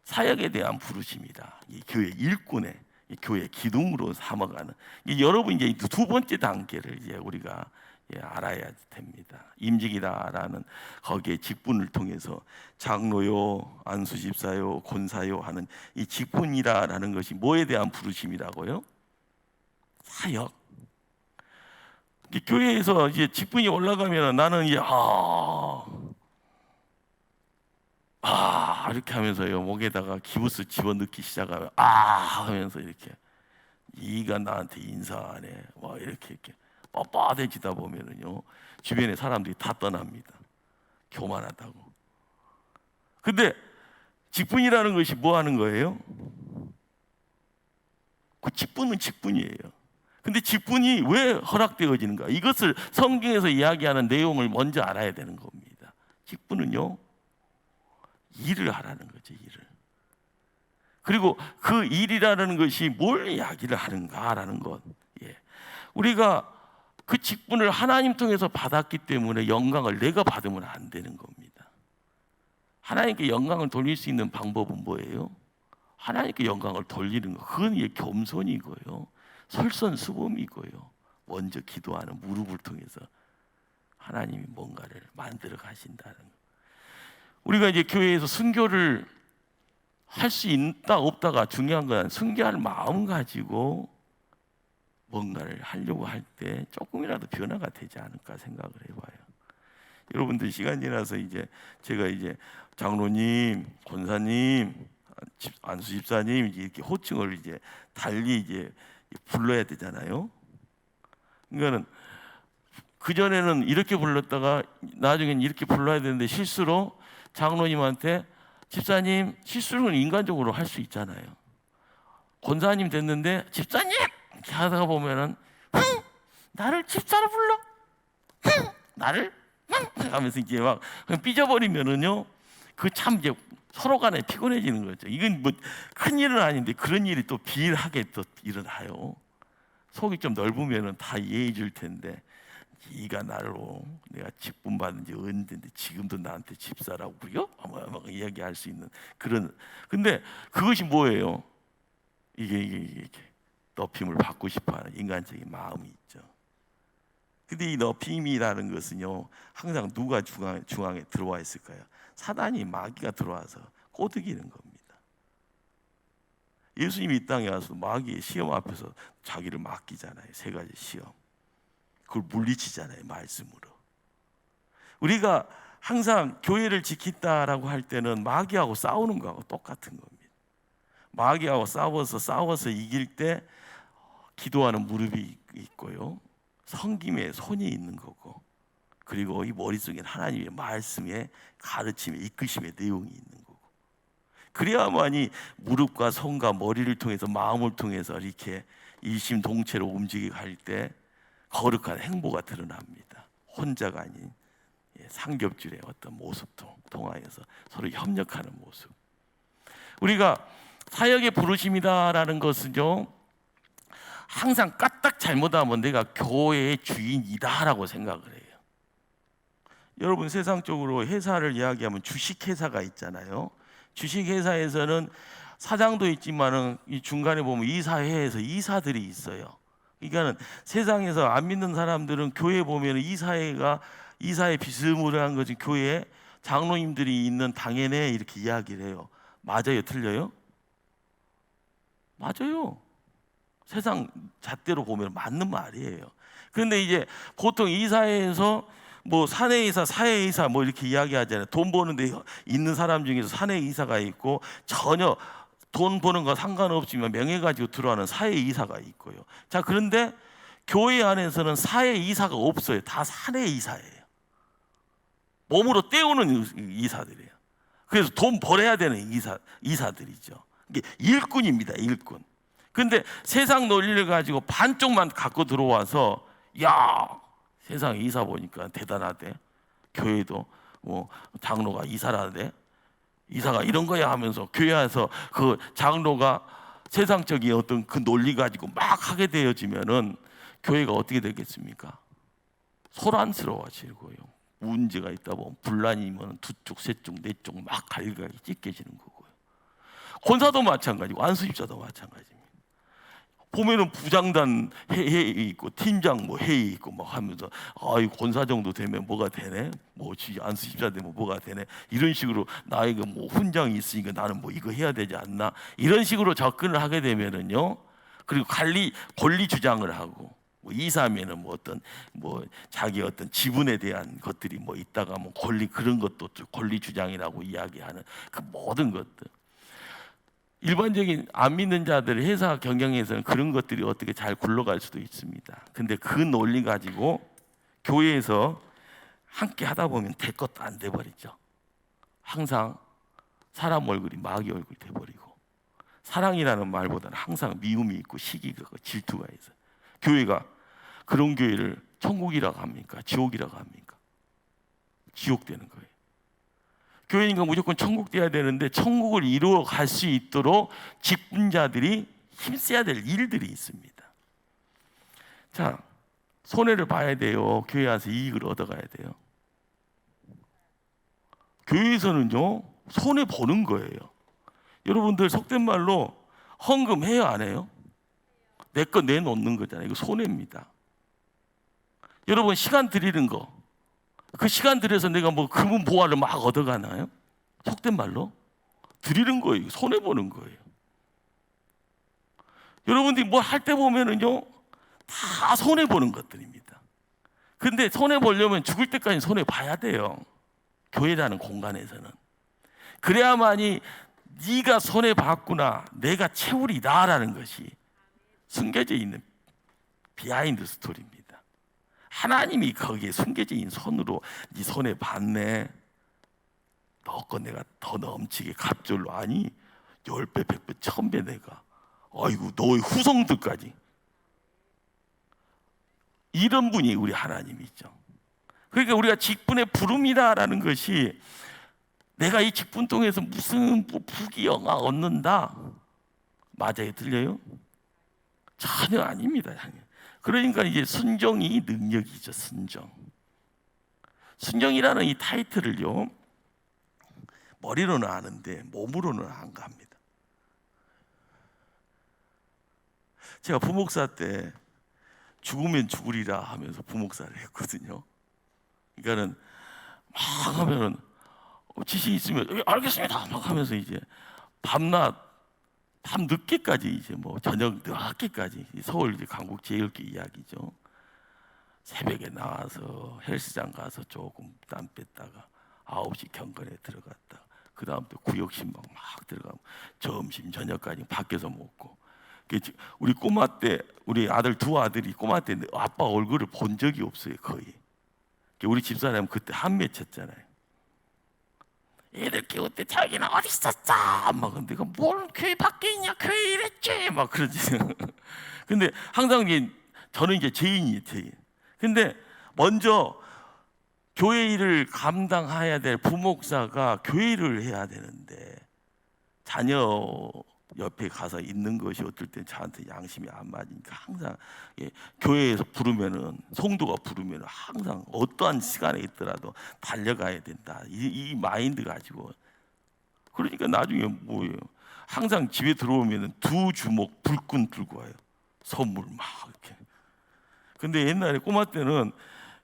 사역에 대한 부르심이다. 이 교회 일꾼의, 이 교회 기둥으로 삼아가는. 여러분, 이제 두 번째 단계를 이제 우리가 알아야 됩니다. 임직이다라는 거기에 직분을 통해서 장로요, 안수집사요, 권사요 하는 이 직분이라는 것이 뭐에 대한 부르심이라고요? 사역. 교회에서 이제 직분이 올라가면 나는 이제 이렇게 하면서요, 목에다가 기부스 집어넣기 시작하면 하면서 이렇게, 이가 나한테 인사하네, 이렇게 뻣뻣해지다 보면은요, 주변에 사람들이 다 떠납니다. 교만하다고. 근데 직분이라는 것이 뭐 하는 거예요? 그 직분은 직분이에요. 근데 직분이 왜 허락되어지는가? 이것을 성경에서 이야기하는 내용을 먼저 알아야 되는 겁니다. 직분은요, 일을 하라는 거죠, 일을. 그리고 그 일이라는 것이 뭘 이야기를 하는가라는 것. 예. 우리가 그 직분을 하나님 통해서 받았기 때문에 영광을 내가 받으면 안 되는 겁니다. 하나님께 영광을 돌릴 수 있는 방법은 뭐예요? 하나님께 영광을 돌리는 거. 그건 이게 겸손이고요, 솔선수범이고요, 먼저 기도하는 무릎을 통해서 하나님이 뭔가를 만들어 가신다는 거. 우리가 이제 교회에서 순교를 할 수 있다 없다가 중요한 건 순교할 마음 가지고 뭔가를 하려고 할 때 조금이라도 변화가 되지 않을까 생각을 해봐요. 여러분들 시간 지나서 이제 제가 이제 장로님, 권사님, 안수 집사님 이렇게 호칭을 이제 달리 이제 불러야 되잖아요. 그러니까는 그 전에는 이렇게 불렀다가 나중에는 이렇게 불러야 되는데 실수로 장로님한테 집사님, 실수는 인간적으로 할 수 있잖아요. 권사님 됐는데 집사님 이렇게 하다가 보면은 나를 집사로 불러, 나를 하면서 이제 막 삐져버리면은요, 그 참 이제 서로 간에 피곤해지는 거죠. 이건 뭐 큰 일은 아닌데 그런 일이 또 비일하게 또 일어나요. 속이 좀 넓으면은 다 이해해 줄 텐데, 네가 나로 내가 직분 받은 지 언젠데 지금도 나한테 집사라고 그래요? 막 이야기할 수 있는 그런. 근데 그것이 뭐예요? 이게 높임을 받고 싶어하는 인간적인 마음이 있죠. 근데 이 높임이라는 것은요, 항상 누가 중앙에 들어와 있을까요? 사단이, 마귀가 들어와서 꼬드기는 겁니다. 예수님이 이 땅에 와서 마귀의 시험 앞에서 자기를 맡기잖아요. 세 가지 시험. 그걸 물리치잖아요, 말씀으로. 우리가 항상 교회를 지킨다라고 할 때는 마귀하고 싸우는 거하고 똑같은 겁니다. 마귀하고 싸워서 이길 때 기도하는 무릎이 있고요, 섬김의 손이 있는 거고, 그리고 이 머릿속에 하나님의 말씀의 가르침의 이끄심의 내용이 있는 거고, 그래야만이 무릎과 손과 머리를 통해서 마음을 통해서 이렇게 일심동체로 움직이고 할 때 거룩한 행보가 드러납니다. 혼자가 아닌 삼겹줄의 어떤 모습 통하여서 서로 협력하는 모습. 우리가 사역의 부르심이다라는 것은요, 항상 까딱 잘못하면 내가 교회의 주인이다라고 생각을 해요. 여러분, 세상적으로 회사를 이야기하면 주식회사가 있잖아요. 주식회사에서는 사장도 있지만은 이 중간에 보면 이사회에서 이사들이 있어요. 그러니까는 세상에서 안 믿는 사람들은 교회 보면 이사회 비스무리한 거지, 교회에 장로님들이 있는 당연에 이렇게 이야기를 해요. 맞아요, 틀려요? 맞아요. 세상 잣대로 보면 맞는 말이에요. 그런데 이제 보통 이사회에서 뭐 사내이사, 사회이사 뭐 이렇게 이야기하잖아요. 돈 버는데 있는 사람 중에서 사내이사가 있고, 전혀 돈 버는 거 상관없지만 명예 가지고 들어가는 사회이사가 있고요. 자, 그런데 교회 안에서는 사회이사가 없어요. 다 사내이사예요. 몸으로 때우는 이사들이에요. 그래서 돈 벌어야 되는 이사들이죠. 이게 일꾼입니다, 일꾼. 근데 세상 논리를 가지고 반쪽만 갖고 들어와서, 야, 세상 이사 보니까 대단하대. 교회도 뭐 장로가 이사라대. 이사가 이런 거야 하면서 교회 안에서 그 장로가 세상적인 어떤 그 논리 가지고 막 하게 되어지면은 교회가 어떻게 되겠습니까? 소란스러워지고요. 문제가 있다 보면 분란이면 두 쪽, 세 쪽, 네 쪽 막 갈갈이 찢겨지는 거고요. 권사도 마찬가지고 안수집사도 마찬가지입니다. 보면은 부장단 회의 있고 팀장 뭐 회의 있고 막 하면서, 이 권사 정도 되면 뭐가 되네, 뭐 안수집사 되면 뭐가 되네, 이런 식으로 나이가 뭐 훈장이 있으니까 나는 뭐 이거 해야 되지 않나, 이런 식으로 접근을 하게 되면은요, 그리고 권리 주장을 하고, 뭐 이사면은 뭐 어떤 뭐 자기 어떤 지분에 대한 것들이 뭐 있다가 뭐 그런 것도 권리 주장이라고 이야기하는 그 모든 것들. 일반적인 안 믿는 자들의 회사 경영에서는 그런 것들이 어떻게 잘 굴러갈 수도 있습니다. 근데 그 논리 가지고 교회에서 함께 하다 보면 될 것도 안 돼 버리죠. 항상 사람 얼굴이 마귀 얼굴이 돼 버리고, 사랑이라는 말보다는 항상 미움이 있고 시기가 있고 질투가 있어요. 교회가 그런 교회를 천국이라고 합니까? 지옥이라고 합니까? 지옥 되는 거예요. 교회니까 무조건 천국 돼야 되는데 천국을 이루어 갈 수 있도록 직분자들이 힘써야 될 일들이 있습니다. 자, 손해를 봐야 돼요? 교회 와서 이익을 얻어가야 돼요? 교회에서는요, 손해 보는 거예요. 여러분들 속된 말로 헌금 해요, 안 해요? 내 거 내놓는 거잖아요. 이거 손해입니다. 여러분 시간 드리는 거, 그 시간 들여서 내가 뭐 금은 보화를 막 얻어가나요? 속된 말로 드리는 거예요. 손해 보는 거예요. 여러분들이 뭐 할 때 보면은요, 다 손해 보는 것들입니다. 근데 손해 보려면 죽을 때까지 손해 봐야 돼요. 교회라는 공간에서는. 그래야만이 네가 손해 봤구나, 내가 채우리다라는 것이 숨겨져 있는 비하인드 스토리입니다. 하나님이 거기에 숨겨져 있는 손으로 네 손해 봤네, 너 거 내가 더 넘치게 갑절로, 아니 10배, 100배, 1000배 내가, 아이고 너의 후손들까지. 이런 분이 우리 하나님이죠. 그러니까 우리가 직분의 부름이다라는 것이 내가 이 직분 통해서 무슨 부귀영화 얻는다, 맞아요? 들려요? 전혀 아닙니다. 그러니까 이제 순종이 능력이죠. 순종이라는 이 타이틀을요, 머리로는 아는데 몸으로는 안 갑니다. 제가 부목사 때 죽으면 죽으리라 하면서 부목사를 했거든요. 그러니까는 막 하면은 지시 있으면 알겠습니다 막 하면서 이제 밤 늦게까지 이제 뭐 저녁 늦게까지, 서울 이제 강북 제일교회 이야기죠. 새벽에 나와서 헬스장 가서 조금 땀 뺐다가 9시 경건에 들어갔다. 그 다음 또 구역신방 막 들어가고 점심 저녁까지 밖에서 먹고. 우리 꼬마 때, 우리 아들 두 아들이 꼬마 때 아빠 얼굴을 본 적이 없어요, 거의. 우리 집사람은 그때 한매 쳤잖아요. 애들 깨울 때 자기는 어디 있었어? 막 내가 뭘 교회 밖에 있냐? 교회 이랬지? 막 그러지. 근데 항상 저는 이제 죄인이에요. 근데 먼저 교회 일을 감당해야 될 부목사가 교회 일을 해야 되는데 자녀 옆에 가서 있는 것이 어떨 땐 저한테 양심이 안 맞으니까 항상 교회에서 부르면은, 성도가 부르면은 항상 어떠한 시간에 있더라도 달려가야 된다, 이 마인드 가지고. 그러니까 나중에 뭐예요? 항상 집에 들어오면은 2주먹 불끈 들고 와요. 선물 막 이렇게. 근데 옛날에 꼬마 때는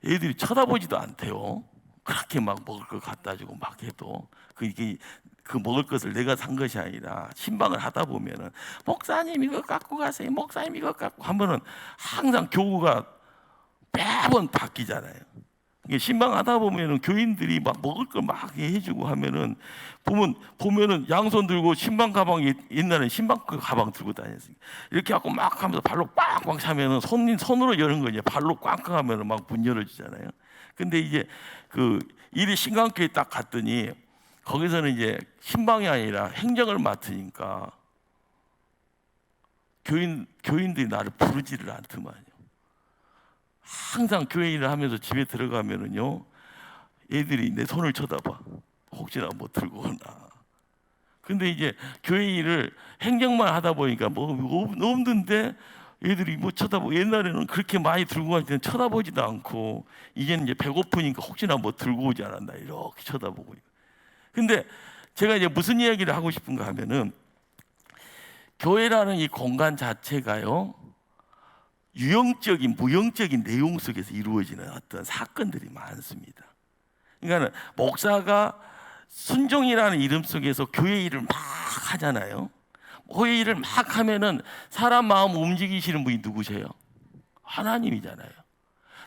애들이 쳐다보지도 않대요. 그렇게 막 먹을 걸 갖다 주고 막 해도 그 먹을 것을 내가 산 것이 아니라 신방을 하다 보면은 목사님 이거 갖고 가세요, 목사님 이거 갖고 하면은 항상 교구가 매번 바뀌잖아요. 신방 하다 보면은 교인들이 막 먹을 걸 막 해주고 하면은 보면은 양손 들고 신방 가방이, 옛날에는 신방 가방 들고 다녔어요. 이렇게 하고 막 하면서 발로 꽝꽝 차면은 손으로 여는 거냐, 발로 꽝꽝 하면은 막 문 열어주잖아요. 근데 이제 그 일이 신강교회 딱 갔더니 거기서는 이제 신방이 아니라 행정을 맡으니까 교인들이 나를 부르지를 않더만요. 항상 교회 일을 하면서 집에 들어가면은요, 애들이 내 손을 쳐다봐. 혹시나 뭐 들고 오나. 근데 이제 교회 일을 행정만 하다 보니까 뭐 없는데 애들이 뭐 쳐다보고, 옛날에는 그렇게 많이 들고 갈 때는 쳐다보지도 않고, 이제는 이제 배고프니까 혹시나 뭐 들고 오지 않았나 이렇게 쳐다보고. 근데 제가 이제 무슨 이야기를 하고 싶은가 하면은, 교회라는 이 공간 자체가요, 유형적인 무형적인 내용 속에서 이루어지는 어떤 사건들이 많습니다. 그러니까 목사가 순종이라는 이름 속에서 교회 일을 막 하잖아요. 교회 일을 막 하면은 사람 마음 움직이시는 분이 누구세요? 하나님이잖아요.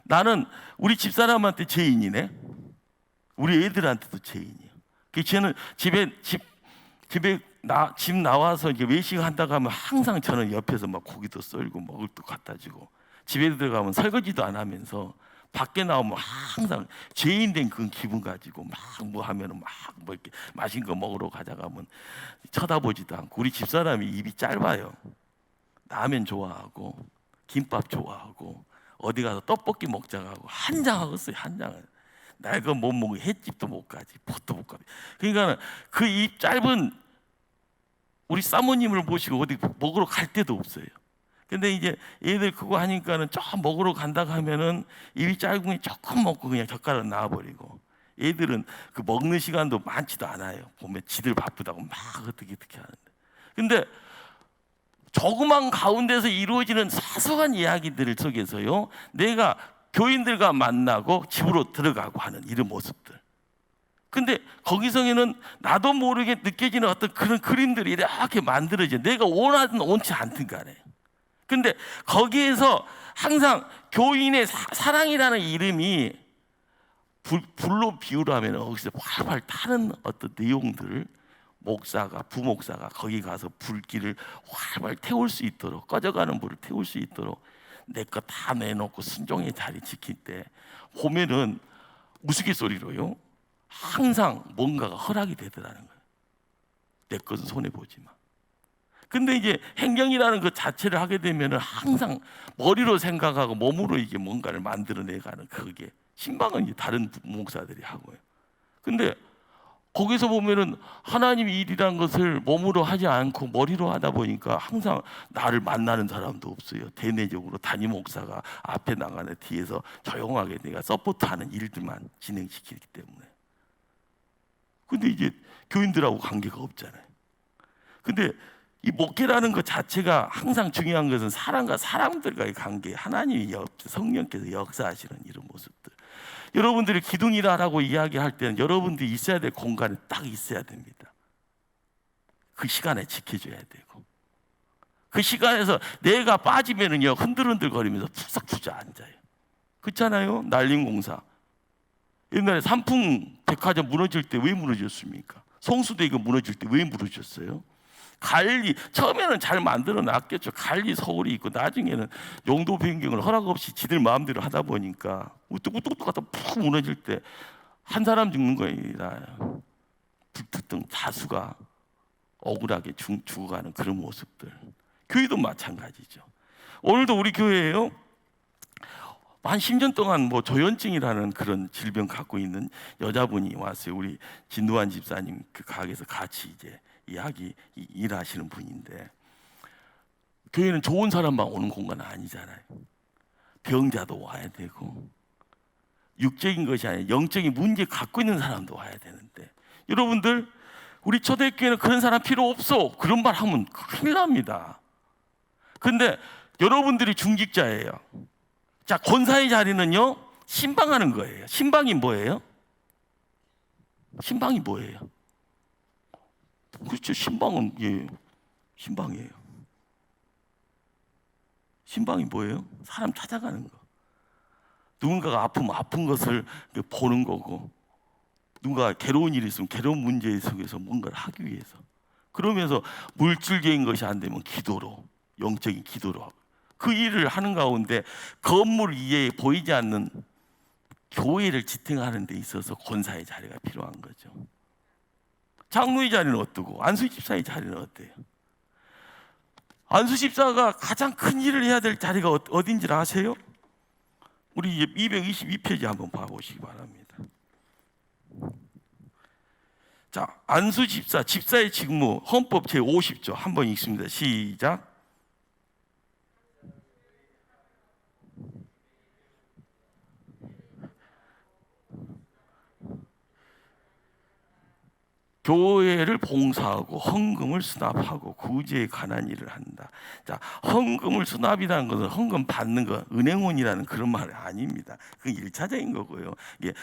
나는 우리 집사람한테 죄인이네, 우리 애들한테도 죄인이에요. 저는 집 나와서 이제 외식을 한다고 하면 항상 저는 옆에서 막 고기도 썰고 먹을 것도 갖다 주고, 집에 들어가면 설거지도 안 하면서 밖에 나오면 항상 죄인 된 그 기분 가지고 막 뭐 하면은 막 뭐 이렇게 맛있는 거 먹으러 가자가면 쳐다보지도 않고. 우리 집사람이 입이 짧아요. 라면 좋아하고 김밥 좋아하고 어디 가서 떡볶이 먹자고 하고 한 장 하겠어요. 한 장을. 내가 못 먹어 횟집도 못 가지, 포도 못 가지. 그러니까 그 입 짧은 우리 사모님을 모시고 어디 먹으러 갈 데도 없어요. 근데 이제 얘들 그거 하니까는 조금 먹으러 간다고 하면은 입이 짧으니 조금 먹고 그냥 젓가락 놔버리고, 얘들은 그 먹는 시간도 많지도 않아요. 보면 지들 바쁘다고 막 어떻게 하는데. 근데 조그만 가운데서 이루어지는 사소한 이야기들 속에서요, 내가 교인들과 만나고 집으로 들어가고 하는 이런 모습들. 근데 거기서는 나도 모르게 느껴지는 어떤 그런 그림들이 이렇게 만들어져. 내가 원하든 원치 않든 간에. 근데 거기에서 항상 교인의 사랑이라는 이름이 불로 비유라면 거기서 활활 타는 어떤 내용들을 부목사가 거기 가서 불길을 활활 태울 수 있도록, 꺼져가는 불을 태울 수 있도록 내 거 다 내놓고 순종의 자리 지킬 때 보면은 우스갯소리로요, 항상 뭔가가 허락이 되더라는 거예요. 내 것은 손해보지 마. 근데 이제 행정이라는 그 자체를 하게 되면은 항상 머리로 생각하고 몸으로 이게 뭔가를 만들어내가는, 그게 신방은 이제 다른 목사들이 하고요. 근데 거기서 보면은 하나님의 일이라는 것을 몸으로 하지 않고 머리로 하다 보니까 항상 나를 만나는 사람도 없어요. 대내적으로 담임 목사가 앞에 나가는 뒤에서 조용하게 내가 서포트하는 일들만 진행시키기 때문에. 근데 이제 교인들하고 관계가 없잖아요. 근데 이 목회라는 것 자체가 항상 중요한 것은 사람과 사람들과의 관계, 하나님이 성령께서 역사하시는 이런 모습들. 여러분들이 기둥이라고 이야기할 때는 여러분들이 있어야 될 공간에 딱 있어야 됩니다. 그 시간에 지켜줘야 되고, 그 시간에서 내가 빠지면은요 흔들흔들거리면서 푹싹 주저앉아요. 그렇잖아요. 난림공사 옛날에 삼풍 백화점 무너질 때 왜 무너졌습니까? 성수대교 무너질 때 왜 무너졌어요? 관리, 처음에는 잘 만들어 놨겠죠. 관리 서울이 있고 나중에는 용도 변경을 허락 없이 지들 마음대로 하다 보니까 우뚝우뚝 하다 푹 무너질 때 한 사람 죽는 거예요. 불특등 다수가 억울하게 죽어가는 그런 모습들. 교회도 마찬가지죠. 오늘도 우리 교회에요, 한 10년 동안 뭐 조현증이라는 그런 질병 갖고 있는 여자분이 왔어요. 우리 진두환 집사님 그 가게에서 같이 이제 일하시는 분인데, 교회는 좋은 사람만 오는 공간은 아니잖아요. 병자도 와야 되고, 육적인 것이 아니라 영적인 문제 갖고 있는 사람도 와야 되는데, 여러분들 우리 초대교회는 그런 사람 필요 없어, 그런 말 하면 큰일 납니다. 근데 여러분들이 중직자예요. 자, 권사의 자리는요 신방하는 거예요. 신방이 뭐예요? 신방이 뭐예요? 그렇죠. 신방은 신방이에요. 신방이 뭐예요? 사람 찾아가는 거. 누군가가 아프면 아픈 것을 보는 거고, 누군가 괴로운 일이 있으면 괴로운 문제 속에서 뭔가를 하기 위해서. 그러면서 물질적인 것이 안 되면 기도로, 영적인 기도로 하고, 그 일을 하는 가운데 건물 위에 보이지 않는 교회를 지탱하는 데 있어서 권사의 자리가 필요한 거죠. 장로의 자리는 어떠고 안수 집사의 자리는 어때요? 안수 집사가 가장 큰 일을 해야 될 자리가 어딘지 아세요? 우리 222페이지 한번 봐보시기 바랍니다. 자, 안수 집사, 집사의 직무, 헌법 제50조 한번 읽습니다. 시작. 교회를 봉사하고 헌금을 수납하고 구제에 관한 일을 한다. 자, 헌금을 수납이라는 것은 헌금 받는 거, 은행원이라는 그런 말이 아닙니다. 그게 1차적인 거고요. 이게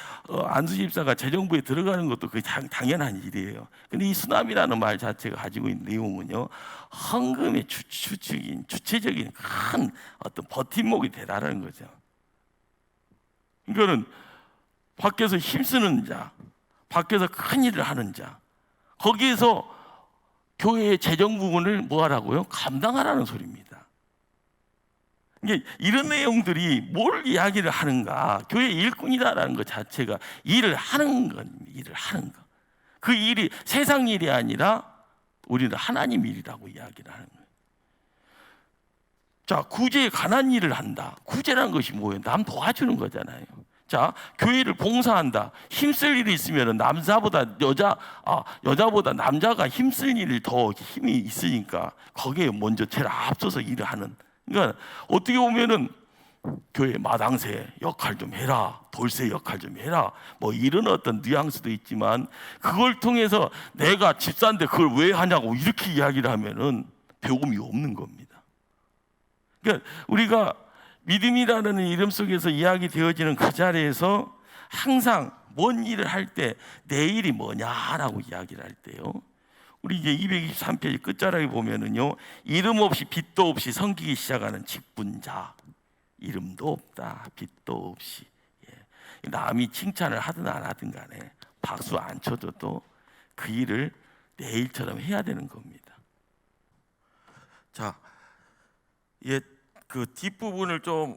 안수 집사가 재정부에 들어가는 것도 그게 당연한 일이에요. 근데 이 수납이라는 말 자체가 가지고 있는 내용은요, 헌금의 주체적인 큰 어떤 버팀목이 되라는 거죠. 이거는 밖에서 힘쓰는 자, 밖에서 큰 일을 하는 자, 거기에서 교회의 재정 부분을 뭐 하라고요? 감당하라는 소리입니다. 이게 이런 내용들이 뭘 이야기를 하는가? 교회 일꾼이다라는 것 자체가 일을 하는 겁니다. 일을 하는 것. 그 일이 세상 일이 아니라 우리는 하나님 일이라고 이야기를 하는 거예요. 자, 구제에 관한 일을 한다. 구제라는 것이 뭐예요? 남 도와주는 거잖아요. 자, 교회를 봉사한다. 힘쓸 일이 있으면 여자보다 남자가 힘쓸 일이 더 힘이 있으니까 거기에 먼저 제일 앞서서 일을 하는. 그러니까 어떻게 보면은 교회 마당새 역할 좀 해라, 돌쇠 역할 좀 해라, 뭐 이런 어떤 뉘앙스도 있지만 그걸 통해서 내가 집사인데 그걸 왜 하냐고 이렇게 이야기를 하면은 배움이 없는 겁니다. 그러니까 우리가 믿음이라는 이름 속에서 이야기되어지는 그 자리에서 항상 뭔 일을 할 때 내일이 뭐냐라고 이야기를 할 때요, 우리 이제 223페이지 끝자락에 보면은요, 이름 없이 빛도 없이 섬기기 시작하는 직분자. 이름도 없다, 빛도 없이. 남이 칭찬을 하든 안 하든 간에 박수 안 쳐줘도 그 일을 내 일처럼 해야 되는 겁니다. 자, 그 뒷부분을 좀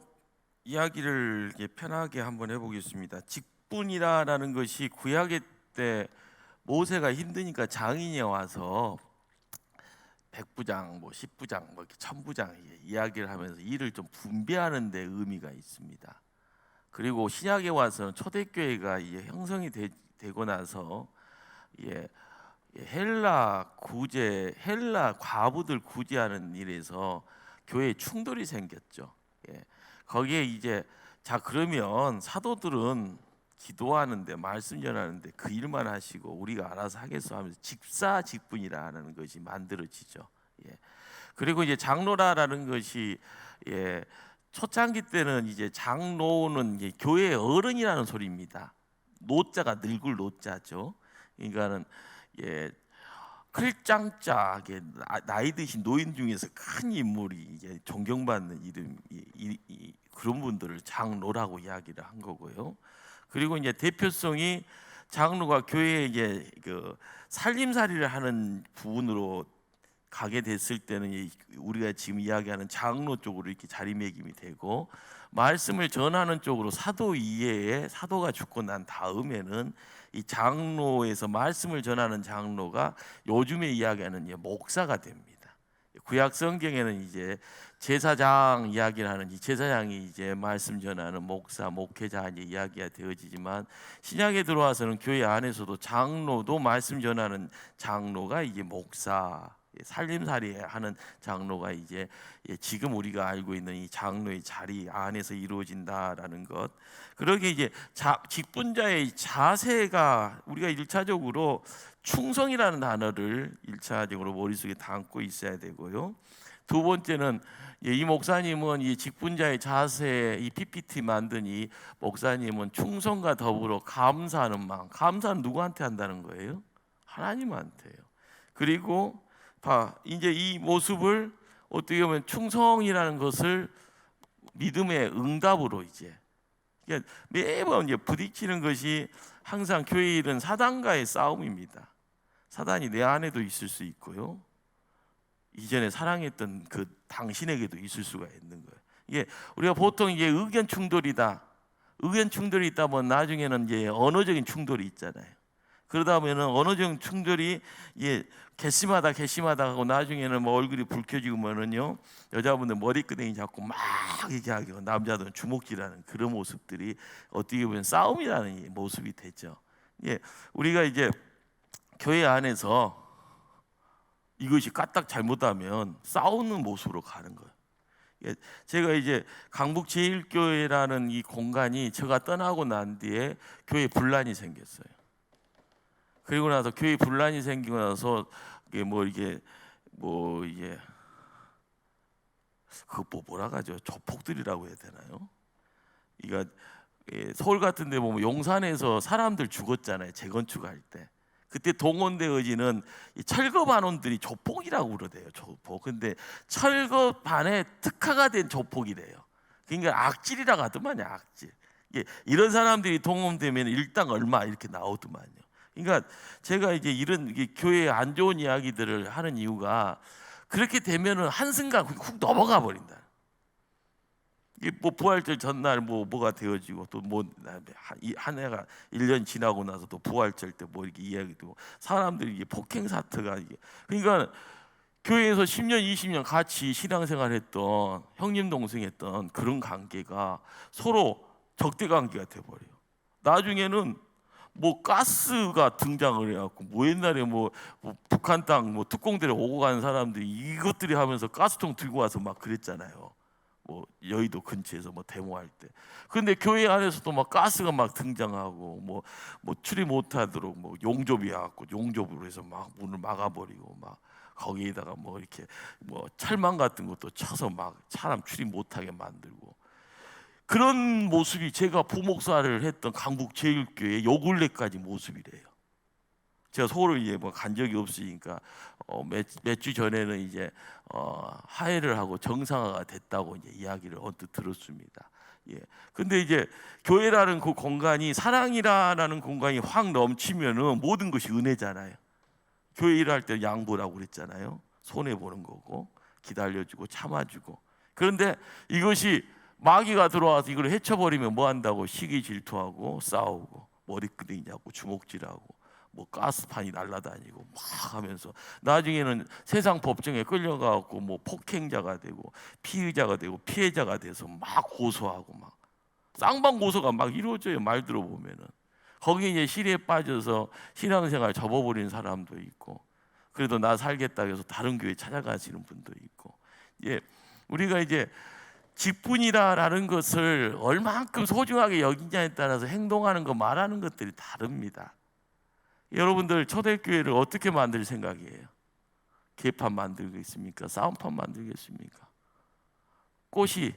이야기를 편하게 한번 해보겠습니다. 직분이라는 것이 구약의 때 모세가 힘드니까 장인이 와서 백부장, 뭐 십부장, 뭐 이렇게 천부장 이야기를 하면서 일을 좀 분배하는 데 의미가 있습니다. 그리고 신약에 와서는 초대교회가 이제 형성이 되고 나서 헬라 과부들 구제하는 일에서 교회에 충돌이 생겼죠. 거기에 이제 자, 그러면 사도들은 기도하는데 말씀 전하는데 그 일만 하시고 우리가 알아서 하겠어 하면서 직분이라는 것이 만들어지죠. 그리고 이제 장로라는 것이 초창기 때는 이제 장로는 이제 교회의 어른이라는 소리입니다. 노자가 늙을 노자죠. 그러니까는 클장자, 나이 드신 노인 중에서 큰 인물이 이제 존경받는 이름, 그런 분들을 장로라고 이야기를 한 거고요. 그리고 이제 대표성이 장로가 교회에 이제 그 살림살이를 하는 부분으로 가게 됐을 때는 우리가 지금 이야기하는 장로 쪽으로 이렇게 자리매김이 되고, 말씀을 전하는 쪽으로 사도 이외에 사도가 죽고 난 다음에는 이 장로에서 말씀을 전하는 장로가 요즘에 이야기하는 목사가 됩니다. 구약 성경에는 이제 제사장 이야기를 하는 이 제사장이 이제 말씀 전하는 목사, 목회자 이제 이야기가 되어지지만, 신약에 들어와서는 교회 안에서도 장로도 말씀 전하는 장로가 이제 목사, 살림살이 하는 장로가 이제 지금 우리가 알고 있는 이 장로의 자리 안에서 이루어진다라는 것. 그러게 이제 직분자의 자세가 우리가 1차적으로 충성이라는 단어를 1차적으로 머릿속에 담고 있어야 되고요. 두 번째는 이 목사님은 이 직분자의 자세, 이 PPT 만든 이 목사님은 충성과 더불어 감사하는 마음. 감사는 누구한테 한다는 거예요? 하나님한테요. 그리고 이제 이 모습을 어떻게 보면 충성이라는 것을 믿음의 응답으로 이제 매번 이제 부딪히는 것이 항상 교회 일은 사단과의 싸움입니다. 사단이 내 안에도 있을 수 있고요, 이전에 사랑했던 그 당신에게도 있을 수가 있는 거예요. 이게 우리가 보통 이제 의견 충돌이 있다면 나중에는 이제 언어적인 충돌이 있잖아요. 그러다 보면은 언어적인 충돌이 괘씸하다 하고 나중에는 뭐 얼굴이 붉혀지면은요, 여자분들 머리끄댕이 잡고 막 이렇게 하고 남자들은 주먹질하는 그런 모습들이 어떻게 보면 싸움이라는 모습이 되죠. 우리가 이제 교회 안에서 이것이 까딱 잘못하면 싸우는 모습으로 가는 거예요. 제가 이제 강북 제1교회라는 이 공간이 제가 떠나고 난 뒤에 교회 분란이 생겼어요. 그리고 나서 교회 분란이 생기고 나서 이게 뭐라 하죠? 조폭들이라고 해야 되나요? 이거 서울 같은 데 보면 용산에서 사람들 죽었잖아요. 재건축할 때. 그때 동원되어지는 철거반원들이 조폭이라고 그러대요. 조폭. 근데 철거반에 특화가 된 조폭이래요. 그러니까 악질이라고 하더만요. 악질. 이런 사람들이 동원되면 일당 얼마 이렇게 나오더만요. 그러니까 제가 이제 이런 교회에 안 좋은 이야기들을 하는 이유가, 그렇게 되면은 한순간 훅 넘어가 버린다. 뭐 부활절 전날 뭐가 되어지고 또 뭐 한 해가 1년 지나고 나서 또 부활절 때 뭐 이렇게 이야기되고, 사람들이 폭행 사태가 그러니까 교회에서 10년, 20년 같이 신앙생활했던 형님 동생 했던 그런 관계가 서로 적대 관계가 돼버려요. 나중에는 뭐 가스가 등장을 해갖고 뭐 옛날에 뭐 북한 땅 뭐 특공대를 오고 가는 사람들이 이것들이 하면서 가스통 들고 와서 막 그랬잖아요. 뭐 여의도 근처에서 뭐 데모할 때. 근데 교회 안에서도 막 가스가 막 등장하고 뭐 출입 못하도록 뭐 용접이 해갖고 용접으로 해서 막 문을 막아버리고 막 거기에다가 뭐 이렇게 뭐 철망 같은 것도 쳐서 막 사람 출입 못하게 만들고, 그런 모습이 제가 부목사를 했던 강북제일교회 요 근래까지 모습이래요. 제가 서울을 이제 뭐 간 적이 없으니까 몇 주 전에는 이제 하해를 하고 정상화가 됐다고 이제 이야기를 언뜻 들었습니다. 예. 근데 이제 교회라는 그 공간이, 사랑이라는 공간이 확 넘치면은 모든 것이 은혜잖아요. 교회 일할 때 양보라고 그랬잖아요. 손해 보는 거고 기다려주고 참아주고. 그런데 이것이 마귀가 들어와서 이걸 해쳐버리면 뭐 한다고 시기 질투하고 싸우고 머리끄댕이 잡고 주먹질하고 뭐 가스판이 날아다니고 막 하면서 나중에는 세상 법정에 끌려가고 뭐 폭행자가 되고 피의자가 되고 피해자가 돼서 막 고소하고 막 쌍방 고소가 막 이루어져요. 말 들어보면은 거기에 이제 시리에 빠져서 신앙생활 접어버린 사람도 있고, 그래도 나 살겠다 해서 다른 교회 찾아가시는 분도 있고. 예, 우리가 이제 직분이라는 것을 얼만큼 소중하게 여기냐에 따라서 행동하는 거 말하는 것들이 다릅니다. 여러분들 초대교회를 어떻게 만들 생각이에요? 개판 만들겠습니까? 싸움판 만들겠습니까? 꽃이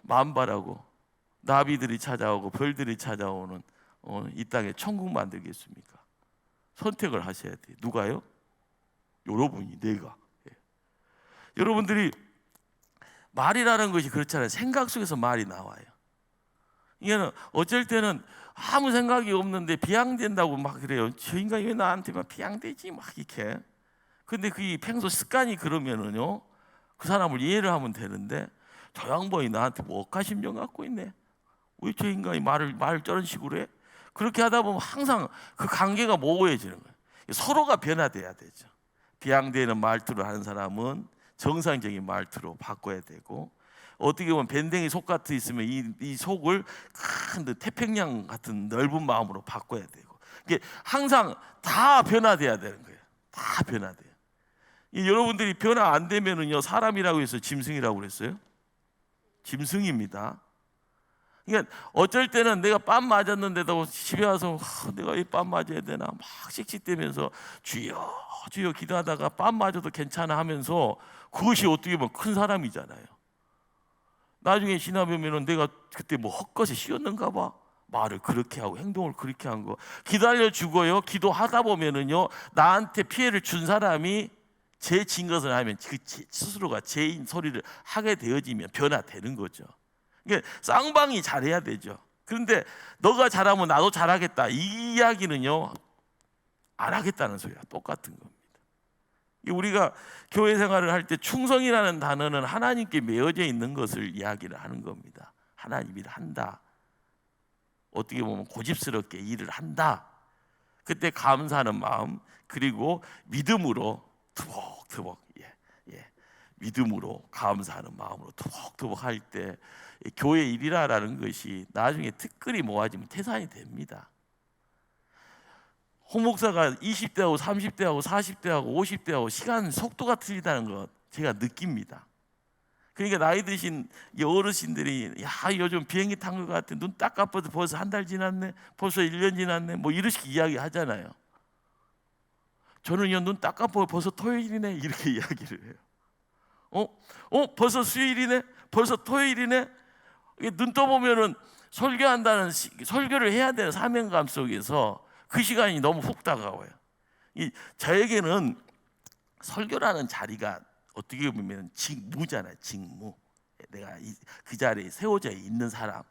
만발하고 나비들이 찾아오고 별들이 찾아오는 이 땅에 천국 만들겠습니까? 선택을 하셔야 돼요. 누가요? 여러분이, 내가. 예. 여러분들이 말이라는 것이 그렇잖아요. 생각 속에서 말이 나와요. 이게는 어쩔 때는 아무 생각이 없는데 비양된다고 막 그래요. 저 인간이 왜 나한테만 비양되지 막 이렇게. 근데 그 평소 습관이 그러면은요, 그 사람을 이해를 하면 되는데, 저 양반이 나한테 뭐 억하심정 갖고 있네. 왜 저 인간이 말을 저런 식으로 해? 그렇게 하다 보면 항상 그 관계가 모호해지는 거예요. 서로가 변화돼야 되죠. 비양되는 말투를 하는 사람은 정상적인 말투로 바꿔야 되고, 어떻게 보면 밴댕이 속 같은 있으면 이 속을 큰 태평양 같은 넓은 마음으로 바꿔야 되고, 이게 항상 다 변화돼야 되는 거예요. 다 변화돼요. 여러분들이 변화 안 되면은요, 사람이라고 해서 짐승이라고 그랬어요? 짐승입니다. 그러니까 어쩔 때는 내가 뺨 맞았는데도 집에 와서 내가 왜 뺨 맞아야 되나 막 씩씩대면서 주여 주여 기도하다가 뺨 맞아도 괜찮아 하면서, 그것이 어떻게 보면 큰 사람이잖아요. 나중에 지나보면은 내가 그때 뭐 헛것에 씌웠는가 봐. 말을 그렇게 하고 행동을 그렇게 한 거. 기다려 주고요, 기도하다 보면은요, 나한테 피해를 준 사람이 죄진 것을 하면 그 스스로가 죄인 소리를 하게 되어지면 변화되는 거죠. 그러니까 쌍방이 잘해야 되죠. 그런데 너가 잘하면 나도 잘하겠다, 이 이야기는요 안 하겠다는 소리야. 똑같은 겁니다. 우리가 교회 생활을 할 때 충성이라는 단어는 하나님께 매어져 있는 것을 이야기를 하는 겁니다. 하나님이 한다, 어떻게 보면 고집스럽게 일을 한다. 그때 감사하는 마음, 그리고 믿음으로 투벅투벅, 믿음으로 감사하는 마음으로 투벅투벅 할 때 교회 일이라는 것이 나중에 특근이 모아지면 태산이 됩니다. 홍 목사가 20대하고 30대하고 40대하고 50대하고 시간 속도가 틀리다는 것 제가 느낍니다. 그러니까 나이 드신 어르신들이 야 요즘 비행기 탄 것 같아, 눈 딱 감아도 벌써 한 달 지났네, 벌써 1년 지났네, 뭐 이렇게 이야기 하잖아요. 저는요, 눈 딱 감고 벌써 토요일이네 이렇게 이야기를 해요. 벌써 수요일이네, 벌써 토요일이네. 눈 떠보면은 설교를 해야 되는 사명감 속에서 그 시간이 너무 훅 다가와요. 저에게는 설교라는 자리가 어떻게 보면 직무잖아요. 직무. 내가 그 자리에 세워져 있는 사람.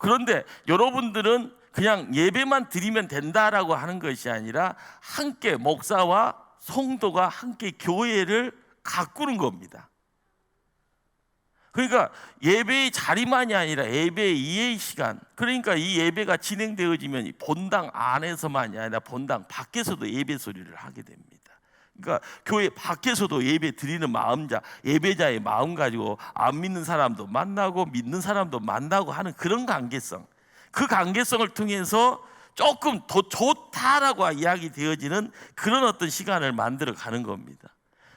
그런데 여러분들은 그냥 예배만 드리면 된다라고 하는 것이 아니라 함께 목사와 성도가 함께 교회를 가꾸는 겁니다. 그러니까 예배의 자리만이 아니라 예배의 이해의 시간, 그러니까 이 예배가 진행되어지면 본당 안에서만이 아니라 본당 밖에서도 예배 소리를 하게 됩니다. 그러니까 교회 밖에서도 예배 드리는 마음자, 예배자의 마음 가지고 안 믿는 사람도 만나고 믿는 사람도 만나고 하는 그런 관계성, 그 관계성을 통해서 조금 더 좋다라고 이야기 되어지는 그런 어떤 시간을 만들어 가는 겁니다.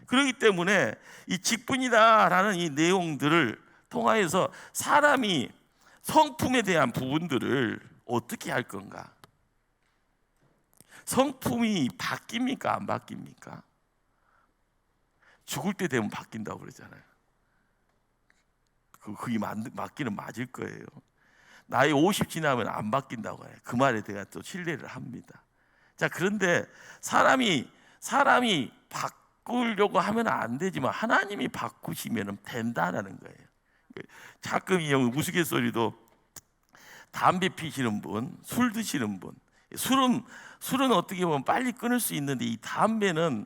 그렇기 때문에 이 직분이다라는 이 내용들을 통하여서 사람이 성품에 대한 부분들을 어떻게 할 건가? 성품이 바뀝니까? 안 바뀝니까? 죽을 때 되면 바뀐다고 그러잖아요. 그게 맞기는 맞을 거예요. 나이 50 지나면 안 바뀐다고 해요. 그 말에 제가 또 신뢰를 합니다. 자, 그런데 사람이 바꾸려고 하면 안 되지만 하나님이 바꾸시면 된다라는 거예요. 가끔 이 우스갯소리도 담배 피시는 분, 술 드시는 분, 술은 어떻게 보면 빨리 끊을 수 있는데 이 담배는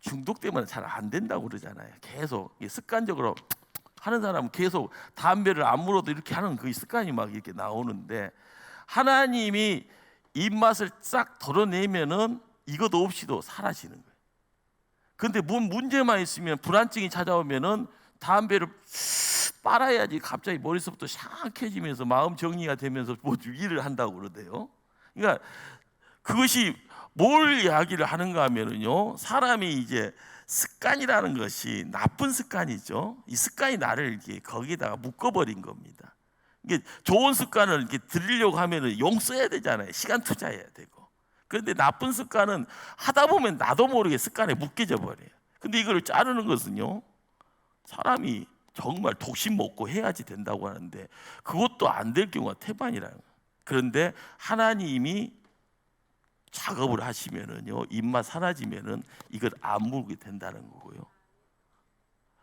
중독되면 잘 안 된다고 그러잖아요. 계속 습관적으로 하는 사람은 계속 담배를 안 물어도 이렇게 하는 그 습관이 막 이렇게 나오는데, 하나님이 입맛을 싹 덜어내면은 이것 없이도 사라지는 거예요. 근데 문제만 있으면, 불안증이 찾아오면은 담배를 빨아야지 갑자기 머릿속부터 샤악해지면서 마음 정리가 되면서 뭐 일을 한다고 그러대요. 그러니까 그것이 뭘 이야기를 하는가 하면은요, 사람이 이제 습관이라는 것이 나쁜 습관이죠. 이 습관이 나를 이렇게 거기다가 묶어버린 겁니다. 이게 좋은 습관을 이렇게 들이려고 하면은 용 써야 되잖아요. 시간 투자해야 되고. 그런데 나쁜 습관은 하다 보면 나도 모르게 습관에 묶여져 버려요. 근데 이거를 자르는 것은요, 사람이 정말 독심 먹고 해야지 된다고 하는데 그것도 안 될 경우가 태반이라는 거예요. 그런데 하나님이 작업을 하시면은요, 입맛 사라지면은 이걸 안 물게 된다는 거고요.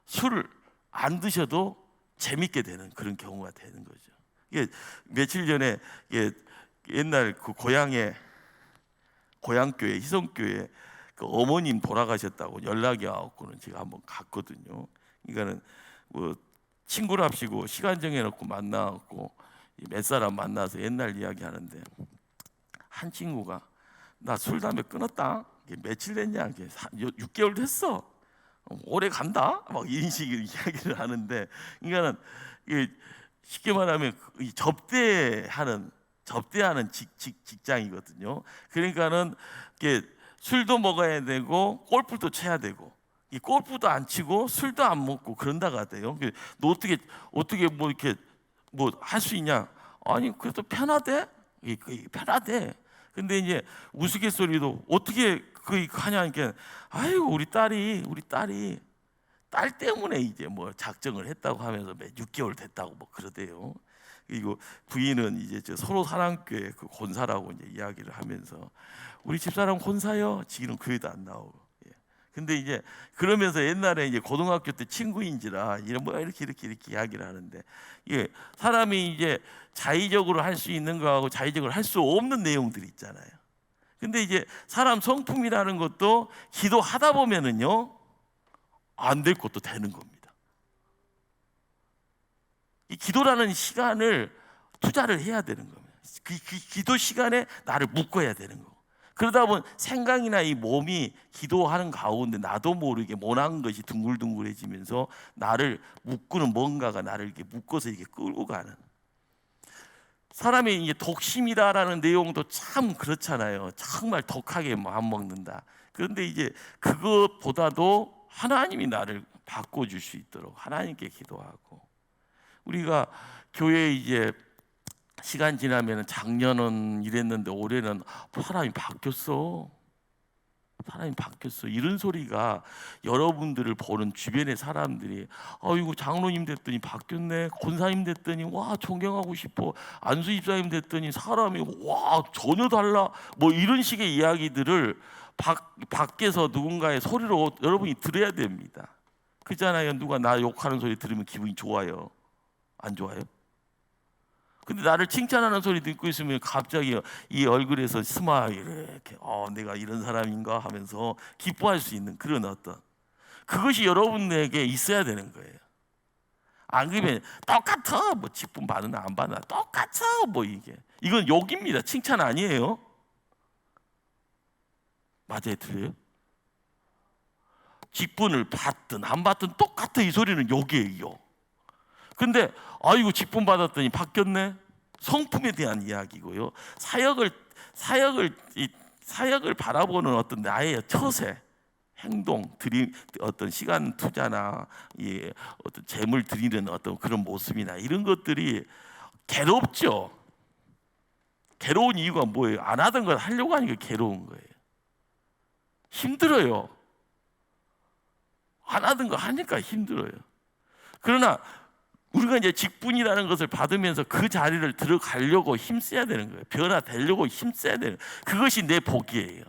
술을 안 드셔도 재밌게 되는 그런 경우가 되는 거죠. 이게 며칠 전에 옛날 그 고향교회 희성교회 그 어머님 돌아가셨다고 연락이 와갖고는 제가 한번 갔거든요. 그러니까는 뭐 친구랍시고 시간 정해놓고 만나갖고 몇 사람 만나서 옛날 이야기 하는데, 한 친구가 나 술 담배 끊었다. 며칠 됐냐? 6개월 됐어. 오래 간다. 막 이런 식으로 이야기를 하는데, 그러니까는 쉽게 말하면 접대하는 직장이거든요. 그러니까는 술도 먹어야 되고 골프도 쳐야 되고, 이 골프도 안 치고 술도 안 먹고 그런다가 돼요. 너 어떻게 뭐 이렇게 뭐 할 수 있냐? 아니 그래도 편하대. 편하대. 근데 이제 우스갯소리도 어떻게 그 하냐니까, 아이고 우리 딸이 딸 때문에 이제 뭐 작정을 했다고 하면서 6개월 됐다고 뭐 그러대요. 그리고 부인은 이제 서로 사랑교회 그 권사라고 이제 이야기를 하면서, 우리 집사람 권사요. 지금 교회도 안 나오고. 근데 이제 그러면서 옛날에 이제 고등학교 때 친구인지라 이런 뭐 이렇게 이야기를 하는데, 이게 사람이 이제 자의적으로 할 수 있는 거하고 자의적으로 할 수 없는 내용들이 있잖아요. 근데 이제 사람 성품이라는 것도 기도하다 보면은요, 안 될 것도 되는 겁니다. 이 기도라는 시간을 투자를 해야 되는 겁니다. 그 기도 시간에 나를 묶어야 되는 거고, 그러다 보면 생각이나 이 몸이 기도하는 가운데 나도 모르게 모난 것이 둥글둥글해지면서 나를 묶는 뭔가가 나를 이렇게 묶어서 이렇게 끌고 가는, 사람이 이제 독심이다라는 내용도 참 그렇잖아요. 정말 독하게 마음 먹는다. 그런데 이제 그것보다도 하나님이 나를 바꿔줄 수 있도록 하나님께 기도하고, 우리가 교회에 이제 시간 지나면 작년은 이랬는데 올해는 사람이 바뀌었어. 이런 소리가 여러분들을 보는 주변의 사람들이, 아이고 장로님 됐더니 바뀌었네, 권사님 됐더니 와 존경하고 싶어, 안수 집사님 됐더니 사람이 와 전혀 달라, 뭐 이런 식의 이야기들을 밖에서 누군가의 소리로 여러분이 들어야 됩니다. 그잖아요. 누가 나 욕하는 소리 들으면 기분이 좋아요? 안 좋아요? 근데 나를 칭찬하는 소리 듣고 있으면 갑자기 이 얼굴에서 스마일 이렇게, 내가 이런 사람인가 하면서 기뻐할 수 있는 그런 어떤, 그것이 여러분에게 있어야 되는 거예요. 안 그러면 똑같아, 뭐 직분 받으나 안 받으나 똑같아, 뭐 이건 욕입니다. 칭찬 아니에요. 맞아요, 틀려요? 직분을 받든 안 받든 똑같아. 이 소리는 여기에요. 근데 아이고 직분 받았더니 바뀌었네. 성품에 대한 이야기고요. 사역을 바라보는 어떤 나의 처세, 행동, 어떤 시간 투자나 어떤 재물 드리는 어떤 그런 모습이나 이런 것들이 괴롭죠. 괴로운 이유가 뭐예요? 안 하던 걸 하려고 하니까 괴로운 거예요. 힘들어요. 안 하던 거 하니까 힘들어요. 그러나 우리가 이제 직분이라는 것을 받으면서 그 자리를 들어가려고 힘써야 되는 거예요. 변화되려고 힘써야 되는 거예요. 그것이 내 복이에요.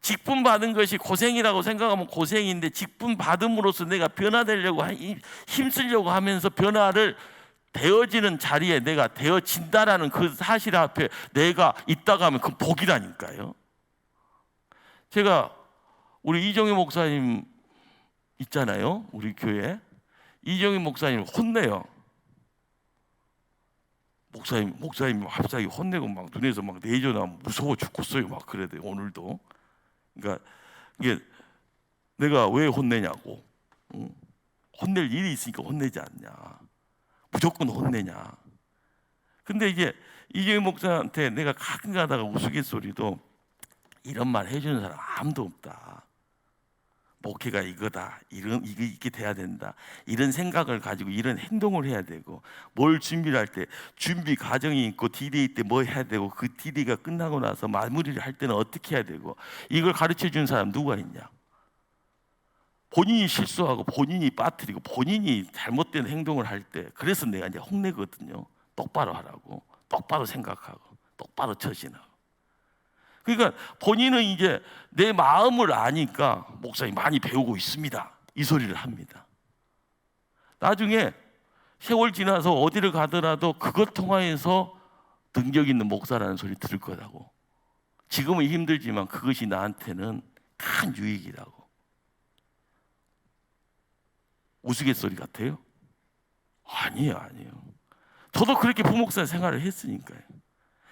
직분 받은 것이 고생이라고 생각하면 고생인데, 직분 받음으로써 내가 변화되려고 힘쓰려고 하면서 변화를 되어지는 자리에 내가 되어진다라는 그 사실 앞에 내가 있다가 하면 그 복이라니까요. 제가 우리 이정희 목사님 있잖아요. 우리 교회 이정희 목사님 혼내요. 목사님 갑자기 혼내고 막 눈에서 막 내려나 무서워 죽겠어요. 막 그래야 돼 오늘도. 그러니까 이게 내가 왜 혼내냐고. 혼낼 일이 있으니까 혼내지 않냐. 무조건 혼내냐. 근데 이게 이정희 목사한테 내가 가끔 가다가 우스갯소리도 이런 말 해주는 사람 아무도 없다. 목회가 이거다. 이게 돼야 된다. 이런 생각을 가지고 이런 행동을 해야 되고, 뭘 준비를 할 때 준비 과정이 있고 디데이 때 뭐 해야 되고, 그 디데이가 끝나고 나서 마무리를 할 때는 어떻게 해야 되고, 이걸 가르쳐 준 사람 누가 있냐? 본인이 실수하고 본인이 빠뜨리고 본인이 잘못된 행동을 할 때, 그래서 내가 이제 혼내거든요. 똑바로 하라고, 똑바로 생각하고, 똑바로 처신하고. 그러니까 본인은 이제 내 마음을 아니까 목사님 많이 배우고 있습니다. 이 소리를 합니다. 나중에 세월 지나서 어디를 가더라도 그것 통하여서 능력 있는 목사라는 소리 들을 거라고. 지금은 힘들지만 그것이 나한테는 큰 유익이라고. 우스갯소리 같아요? 아니에요. 저도 그렇게 부목사 생활을 했으니까요.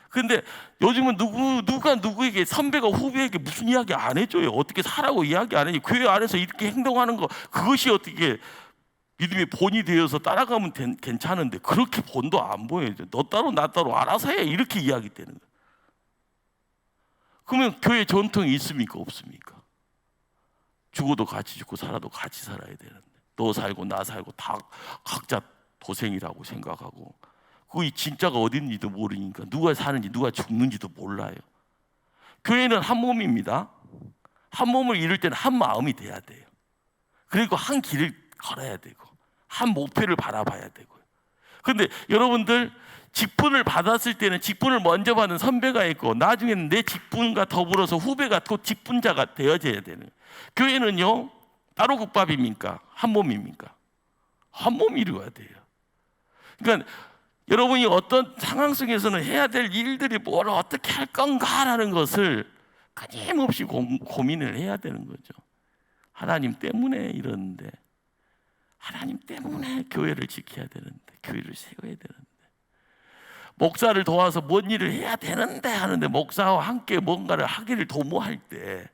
근데 요즘은 누가 누구에게, 선배가 후배에게 무슨 이야기 안 해줘요. 어떻게 살라고 이야기 안 해요. 교회 안에서 이렇게 행동하는 거, 그것이 어떻게 믿음의 본이 되어서 따라가면 괜찮은데, 그렇게 본도 안 보여요. 너 따로 나 따로 알아서 해, 이렇게 이야기되는 거예요. 그러면 교회 전통이 있습니까? 없습니까? 죽어도 같이 죽고 살아도 같이 살아야 되는데, 너 살고 나 살고 다 각자 도생이라고 생각하고, 그게 진짜가 어딘지도 모르니까 누가 사는지 누가 죽는지도 몰라요. 교회는 한 몸입니다. 한 몸을 이룰 때는 한 마음이 돼야 돼요. 그리고 한 길을 걸어야 되고 한 목표를 바라봐야 되고요. 그런데 여러분들, 직분을 받았을 때는 직분을 먼저 받은 선배가 있고, 나중에는 내 직분과 더불어서 후배가 또 직분자가 되어져야 되는 거예요. 교회는요, 따로 국밥입니까? 한 몸입니까? 한 몸이 이루어야 돼요. 그러니까 여러분이 어떤 상황 속에서는 해야 될 일들이 뭘 어떻게 할 건가라는 것을 끊임없이 고민을 해야 되는 거죠. 하나님 때문에 이러는데, 하나님 때문에 교회를 지켜야 되는데, 교회를 세워야 되는데, 목사를 도와서 뭔 일을 해야 되는데 하는데, 목사와 함께 뭔가를 하기를 도모할 때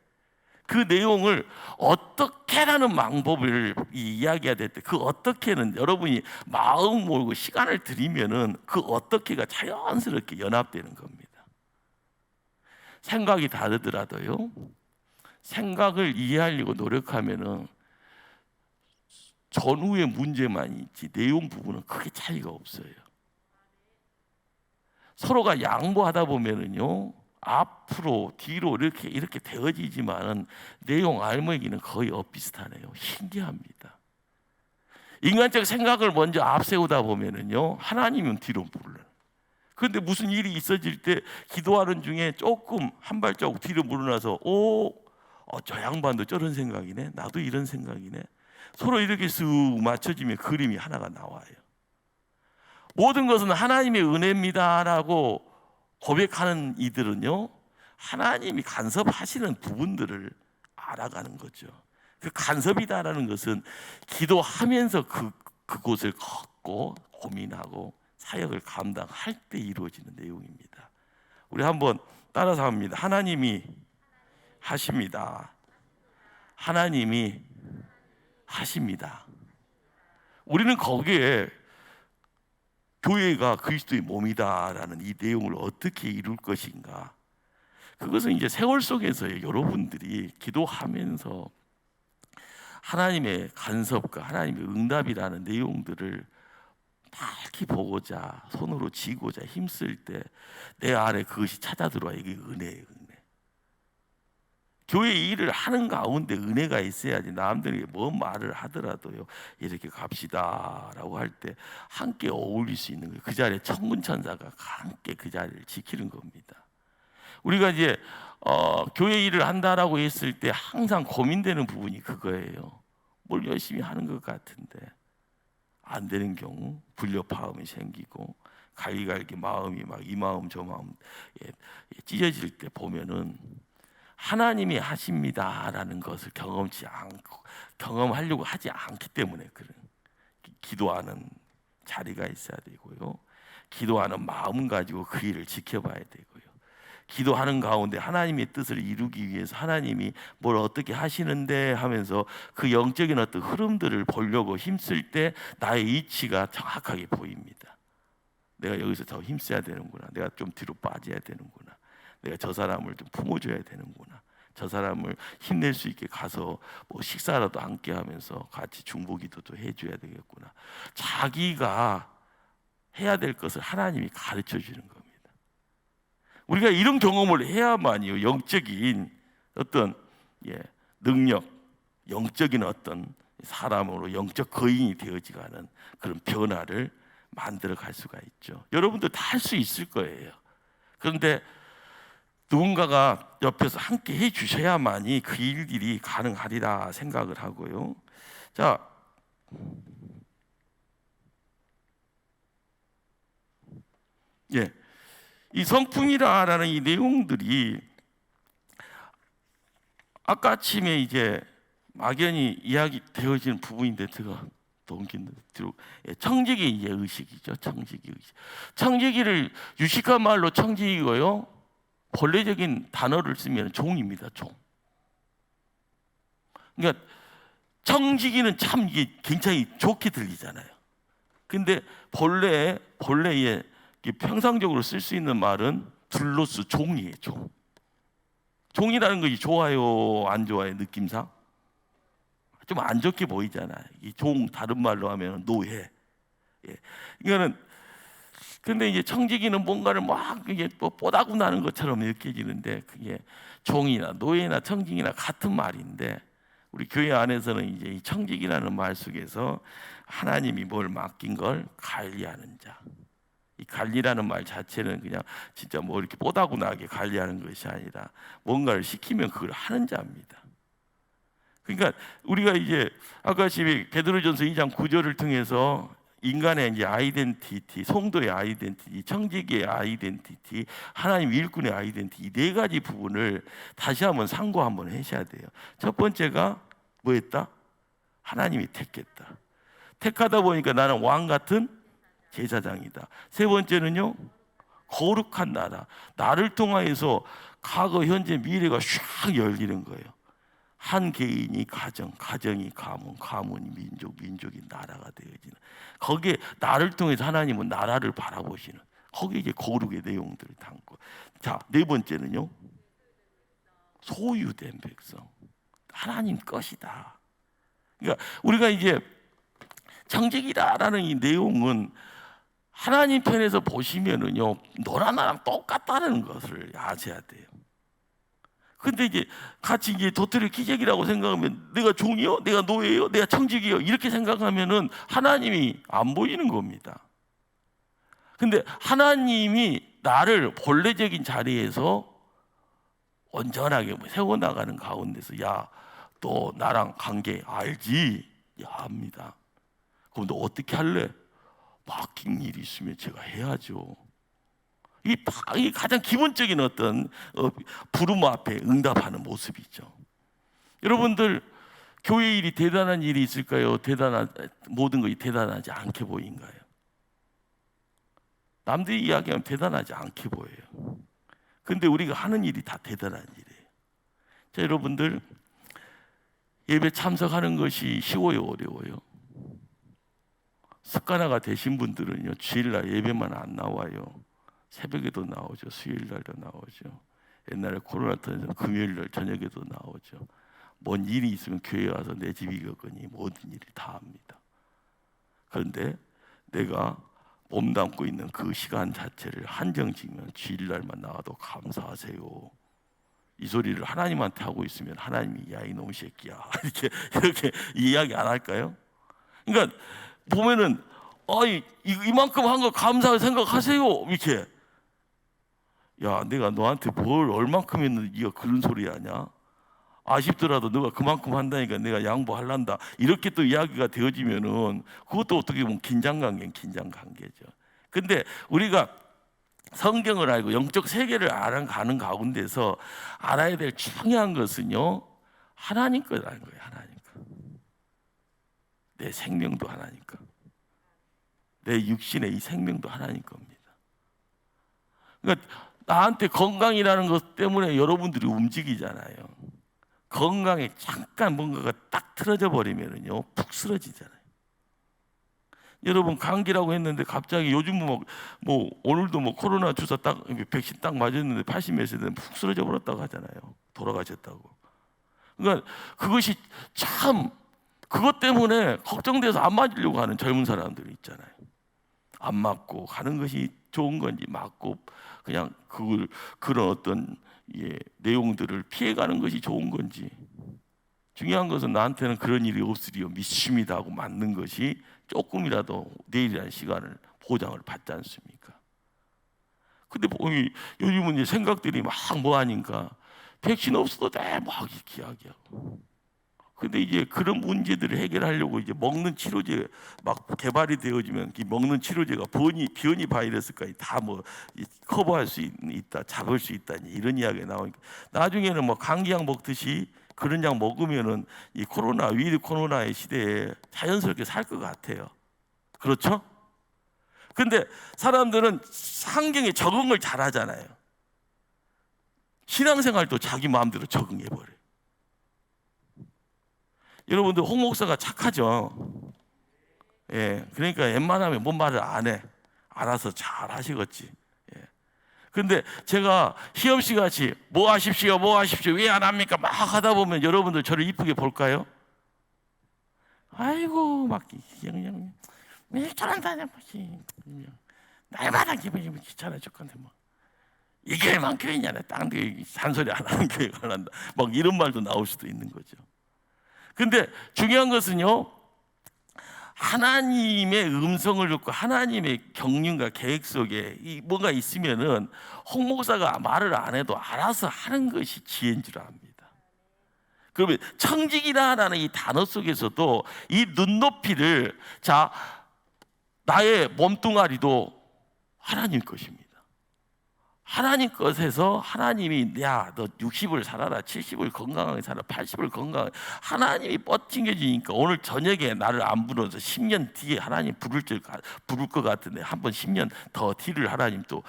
그 내용을 어떻게라는 방법을 이야기해야 될 때, 그 어떻게는 여러분이 마음 모으고 시간을 들이면은 그 어떻게가 자연스럽게 연합되는 겁니다. 생각이 다르더라도요, 생각을 이해하려고 노력하면은 전후의 문제만 있지 내용 부분은 크게 차이가 없어요. 서로가 양보하다 보면은요, 앞으로 뒤로 이렇게 되어지지만은 내용 알먹이는 거의 엇비슷하네요. 신기합니다. 인간적 생각을 먼저 앞세우다 보면은요, 하나님은 뒤로 물러요. 그런데 무슨 일이 있어질 때 기도하는 중에 조금 한 발자국 뒤로 물러나서 저 양반도 저런 생각이네, 나도 이런 생각이네, 서로 이렇게 쓱 맞춰지면 그림이 하나가 나와요. 모든 것은 하나님의 은혜입니다라고 고백하는 이들은요, 하나님이 간섭하시는 부분들을 알아가는 거죠. 그 간섭이다라는 것은 기도하면서 그곳을 걷고 고민하고 사역을 감당할 때 이루어지는 내용입니다. 우리 한번 따라서 합니다. 하나님이 하십니다. 하나님이 하십니다. 우리는 거기에 교회가 그리스도의 몸이다라는 이 내용을 어떻게 이룰 것인가? 그것은 이제 세월 속에서 여러분들이 기도하면서 하나님의 간섭과 하나님의 응답이라는 내용들을 밝히 보고자, 손으로 쥐고자 힘쓸 때 내 안에 그것이 찾아 들어와. 이게 은혜예요, 은혜. 교회 일을 하는 가운데 은혜가 있어야지. 남들이 뭔 말을 하더라도요, 이렇게 갑시다라고 할 때 함께 어울릴 수 있는 거예요. 그 자리에 천군천사가 함께 그 자리를 지키는 겁니다. 우리가 이제 교회 일을 한다라고 했을 때 항상 고민되는 부분이 그거예요. 뭘 열심히 하는 것 같은데 안 되는 경우, 불협화음이 생기고 갈기갈기 마음이 막 이 마음 저 마음 찢어질 때 보면은 하나님이 하십니다라는 것을 경험치 않고 경험하려고 하지 않기 때문에 그런 기도하는 자리가 있어야 되고요. 기도하는 마음 가지고 그 일을 지켜봐야 되고요. 기도하는 가운데 하나님의 뜻을 이루기 위해서 하나님이 뭘 어떻게 하시는데 하면서 그 영적인 어떤 흐름들을 보려고 힘쓸 때 나의 이치가 정확하게 보입니다. 내가 여기서 더 힘써야 되는구나. 내가 좀 뒤로 빠져야 되는구나. 내가 저 사람을 좀 품어줘야 되는구나. 저 사람을 힘낼 수 있게 가서 뭐 식사라도 함께 하면서 같이 중보기도도 해줘야 되겠구나. 자기가 해야 될 것을 하나님이 가르쳐 주는 겁니다. 우리가 이런 경험을 해야만이요, 영적인 어떤 능력, 영적인 어떤 사람으로 영적 거인이 되어지가는 그런 변화를 만들어 갈 수가 있죠. 여러분들 다 할 수 있을 거예요. 그런데 누군가가 옆에서 함께 해 주셔야만이 그 일들이 가능하리라 생각을 하고요. 자, 이 성품이라는 이 내용들이 아까 아침에 이제 막연히 이야기 되어지는 부분인데 제가 넘긴데 청지기 이제 의식이죠. 청지기 의식. 청지기를 유식한 말로 청지기고요. 본래적인 단어를 쓰면 종입니다. 종. 그러니까 청지기는 참 이게 굉장히 좋게 들리잖아요. 근데 본래에 평상적으로 쓸 수 있는 말은 둘로스 종이에요. 종. 종이라는 것이 좋아요, 안 좋아요, 느낌상? 좀 안 좋게 보이잖아요. 이 종 다른 말로 하면 노예. 이거는 근데 이제 청지기는 뭔가를 막 이게 뽀다구 나는 것처럼 느껴지는데 그게 종이나 노예나 청지기나 같은 말인데 우리 교회 안에서는 이제 이 청지기라는 말 속에서 하나님이 뭘 맡긴 걸 관리하는 자. 이 관리라는 말 자체는 그냥 진짜 뭐 이렇게 뽀다구 나게 관리하는 것이 아니라 뭔가를 시키면 그걸 하는 자입니다. 그러니까 우리가 이제 아까 집에 베드로전서 2장 9절을 통해서 인간의 이제 아이덴티티, 성도의 아이덴티티, 청지기의 아이덴티티, 하나님 일꾼의 아이덴티티 이 네 가지 부분을 다시 한번 상고 한번 하셔야 돼요. 첫 번째가 뭐였다? 하나님이 택했다. 택하다 보니까 나는 왕 같은 제사장이다. 세 번째는요, 거룩한 나라. 나를 통하여서 과거, 현재, 미래가 쫙 열리는 거예요. 한 개인이 가정, 가정이 가문, 가문이 민족, 민족이 나라가 되어지는 거기에 나를 통해서 하나님은 나라를 바라보시는 거기에 이제 거룩의 내용들을 담고. 자, 네 번째는요, 소유된 백성. 하나님 것이다. 그러니까 우리가 이제 청지기다라는 이 내용은 하나님 편에서 보시면은요, 너랑 나랑 똑같다는 것을 아셔야 돼요. 근데 이제 같이 이제 도토리 기적이라고 생각하면 내가 종이요, 내가 노예요, 내가 청지기요 이렇게 생각하면은 하나님이 안 보이는 겁니다. 근데 하나님이 나를 본래적인 자리에서 온전하게 세워나가는 가운데서 야, 너 나랑 관계 알지? 야, 압니다. 그럼 너 어떻게 할래? 맡긴 일이 있으면 제가 해야죠. 이 가장 기본적인 어떤 부름 앞에 응답하는 모습이죠. 여러분들 교회 일이 대단한 일이 있을까요? 모든 것이 대단하지 않게 보인가요? 남들이 이야기하면 대단하지 않게 보여요. 근데 우리가 하는 일이 다 대단한 일이에요. 자, 여러분들 예배 참석하는 것이 쉬워요, 어려워요? 습관화가 되신 분들은요, 주일날 예배만 안 나와요. 새벽에도 나오죠. 수요일날도 나오죠. 옛날에 코로나 때는 금요일날 저녁에도 나오죠. 뭔 일이 있으면 교회에 와서 내 집이겠거니 모든 일을 다 합니다. 그런데 내가 몸담고 있는 그 시간 자체를 한정지으면 주일날만 나와도 감사하세요. 이 소리를 하나님한테 하고 있으면 하나님이 야 이놈 새끼야 이렇게 이야기 안 할까요? 그러니까 보면은 이만큼 한 거 감사하게 생각하세요. 이렇게 야 내가 너한테 뭘 얼만큼 했는데 네가 그런 소리 하냐? 아쉽더라도 너가 그만큼 한다니까 내가 양보할란다. 이렇게 또 이야기가 되어지면은 그것도 어떻게 보면 긴장관계죠. 근데 우리가 성경을 알고 영적 세계를 알아가는 가운데서 알아야 될 중요한 것은요, 하나님 거라는 거예요. 하나님 거. 내 생명도 하나님 거. 내 육신의 이 생명도 하나님 겁니다. 그러니까 나한테 건강이라는 것 때문에 여러분들이 움직이잖아요. 건강에 잠깐 뭔가가 딱 틀어져 버리면은요, 푹 쓰러지잖아요. 여러분 감기라고 했는데 갑자기 요즘 뭐 오늘도 뭐 코로나 주사 딱 백신 딱 맞았는데 80몇 세 되면 푹 쓰러져 버렸다고 하잖아요. 돌아가셨다고. 그러니까 그것이 참 그것 때문에 걱정돼서 안 맞으려고 하는 젊은 사람들이 있잖아요. 안 맞고 가는 것이 좋은 건지 맞고 그냥 그런 어떤 내용들을 피해가는 것이 좋은 건지. 중요한 것은 나한테는 그런 일이 없으리요 믿습니다 하고 맞는 것이 조금이라도 내일이라는 시간을 보장을 받지 않습니까? 근데 요즘은 이제 생각들이 막 뭐하니까 백신 없어도 돼 막 이렇게 이야기하고. 근데 이제 그런 문제들을 해결하려고 이제 먹는 치료제 막 개발이 되어지면 이 먹는 치료제가 변이 바이러스까지 다 뭐 커버할 수 있다, 잡을 수 있다 이런 이야기가 나오니까 나중에는 뭐 감기약 먹듯이 그런 약 먹으면은 이 위드 코로나의 시대에 자연스럽게 살 것 같아요. 그렇죠? 근데 사람들은 환경에 적응을 잘 하잖아요. 신앙생활도 자기 마음대로 적응해 버려요. 여러분들 홍 목사가 착하죠. 예, 그러니까 웬만하면 뭔 말을 안 해. 알아서 잘 하시겠지. 예. 근데 제가 희엄 씨 같이 뭐 하십시오 왜 안 합니까 막 하다 보면 여러분들 저를 이쁘게 볼까요? 아이고 막 그냥 왜 저런다 날마다 기분이 귀찮아 죽겠는데 뭐 이 교회만 교회냐 딴데 잔소리 안 하는 교회가 난다 막 이런 말도 나올 수도 있는 거죠. 근데 중요한 것은요, 하나님의 음성을 듣고 하나님의 경륜과 계획 속에 뭔가 있으면은 홍 목사가 말을 안 해도 알아서 하는 것이 지혜인 줄 압니다. 그러면 청직이라는 이 단어 속에서도 이 눈높이를 나의 몸뚱아리도 하나님 것입니다. 하나님 것에서 하나님이 야 너 60을 살아라 70을 건강하게 살아 80을 건강하게 하나님이 뻗ting겨지니까 오늘 저녁에 나를 안 불러서 10년 뒤에 하나님 부를 것 같은데 한번 10년 더 뒤를 하나님 또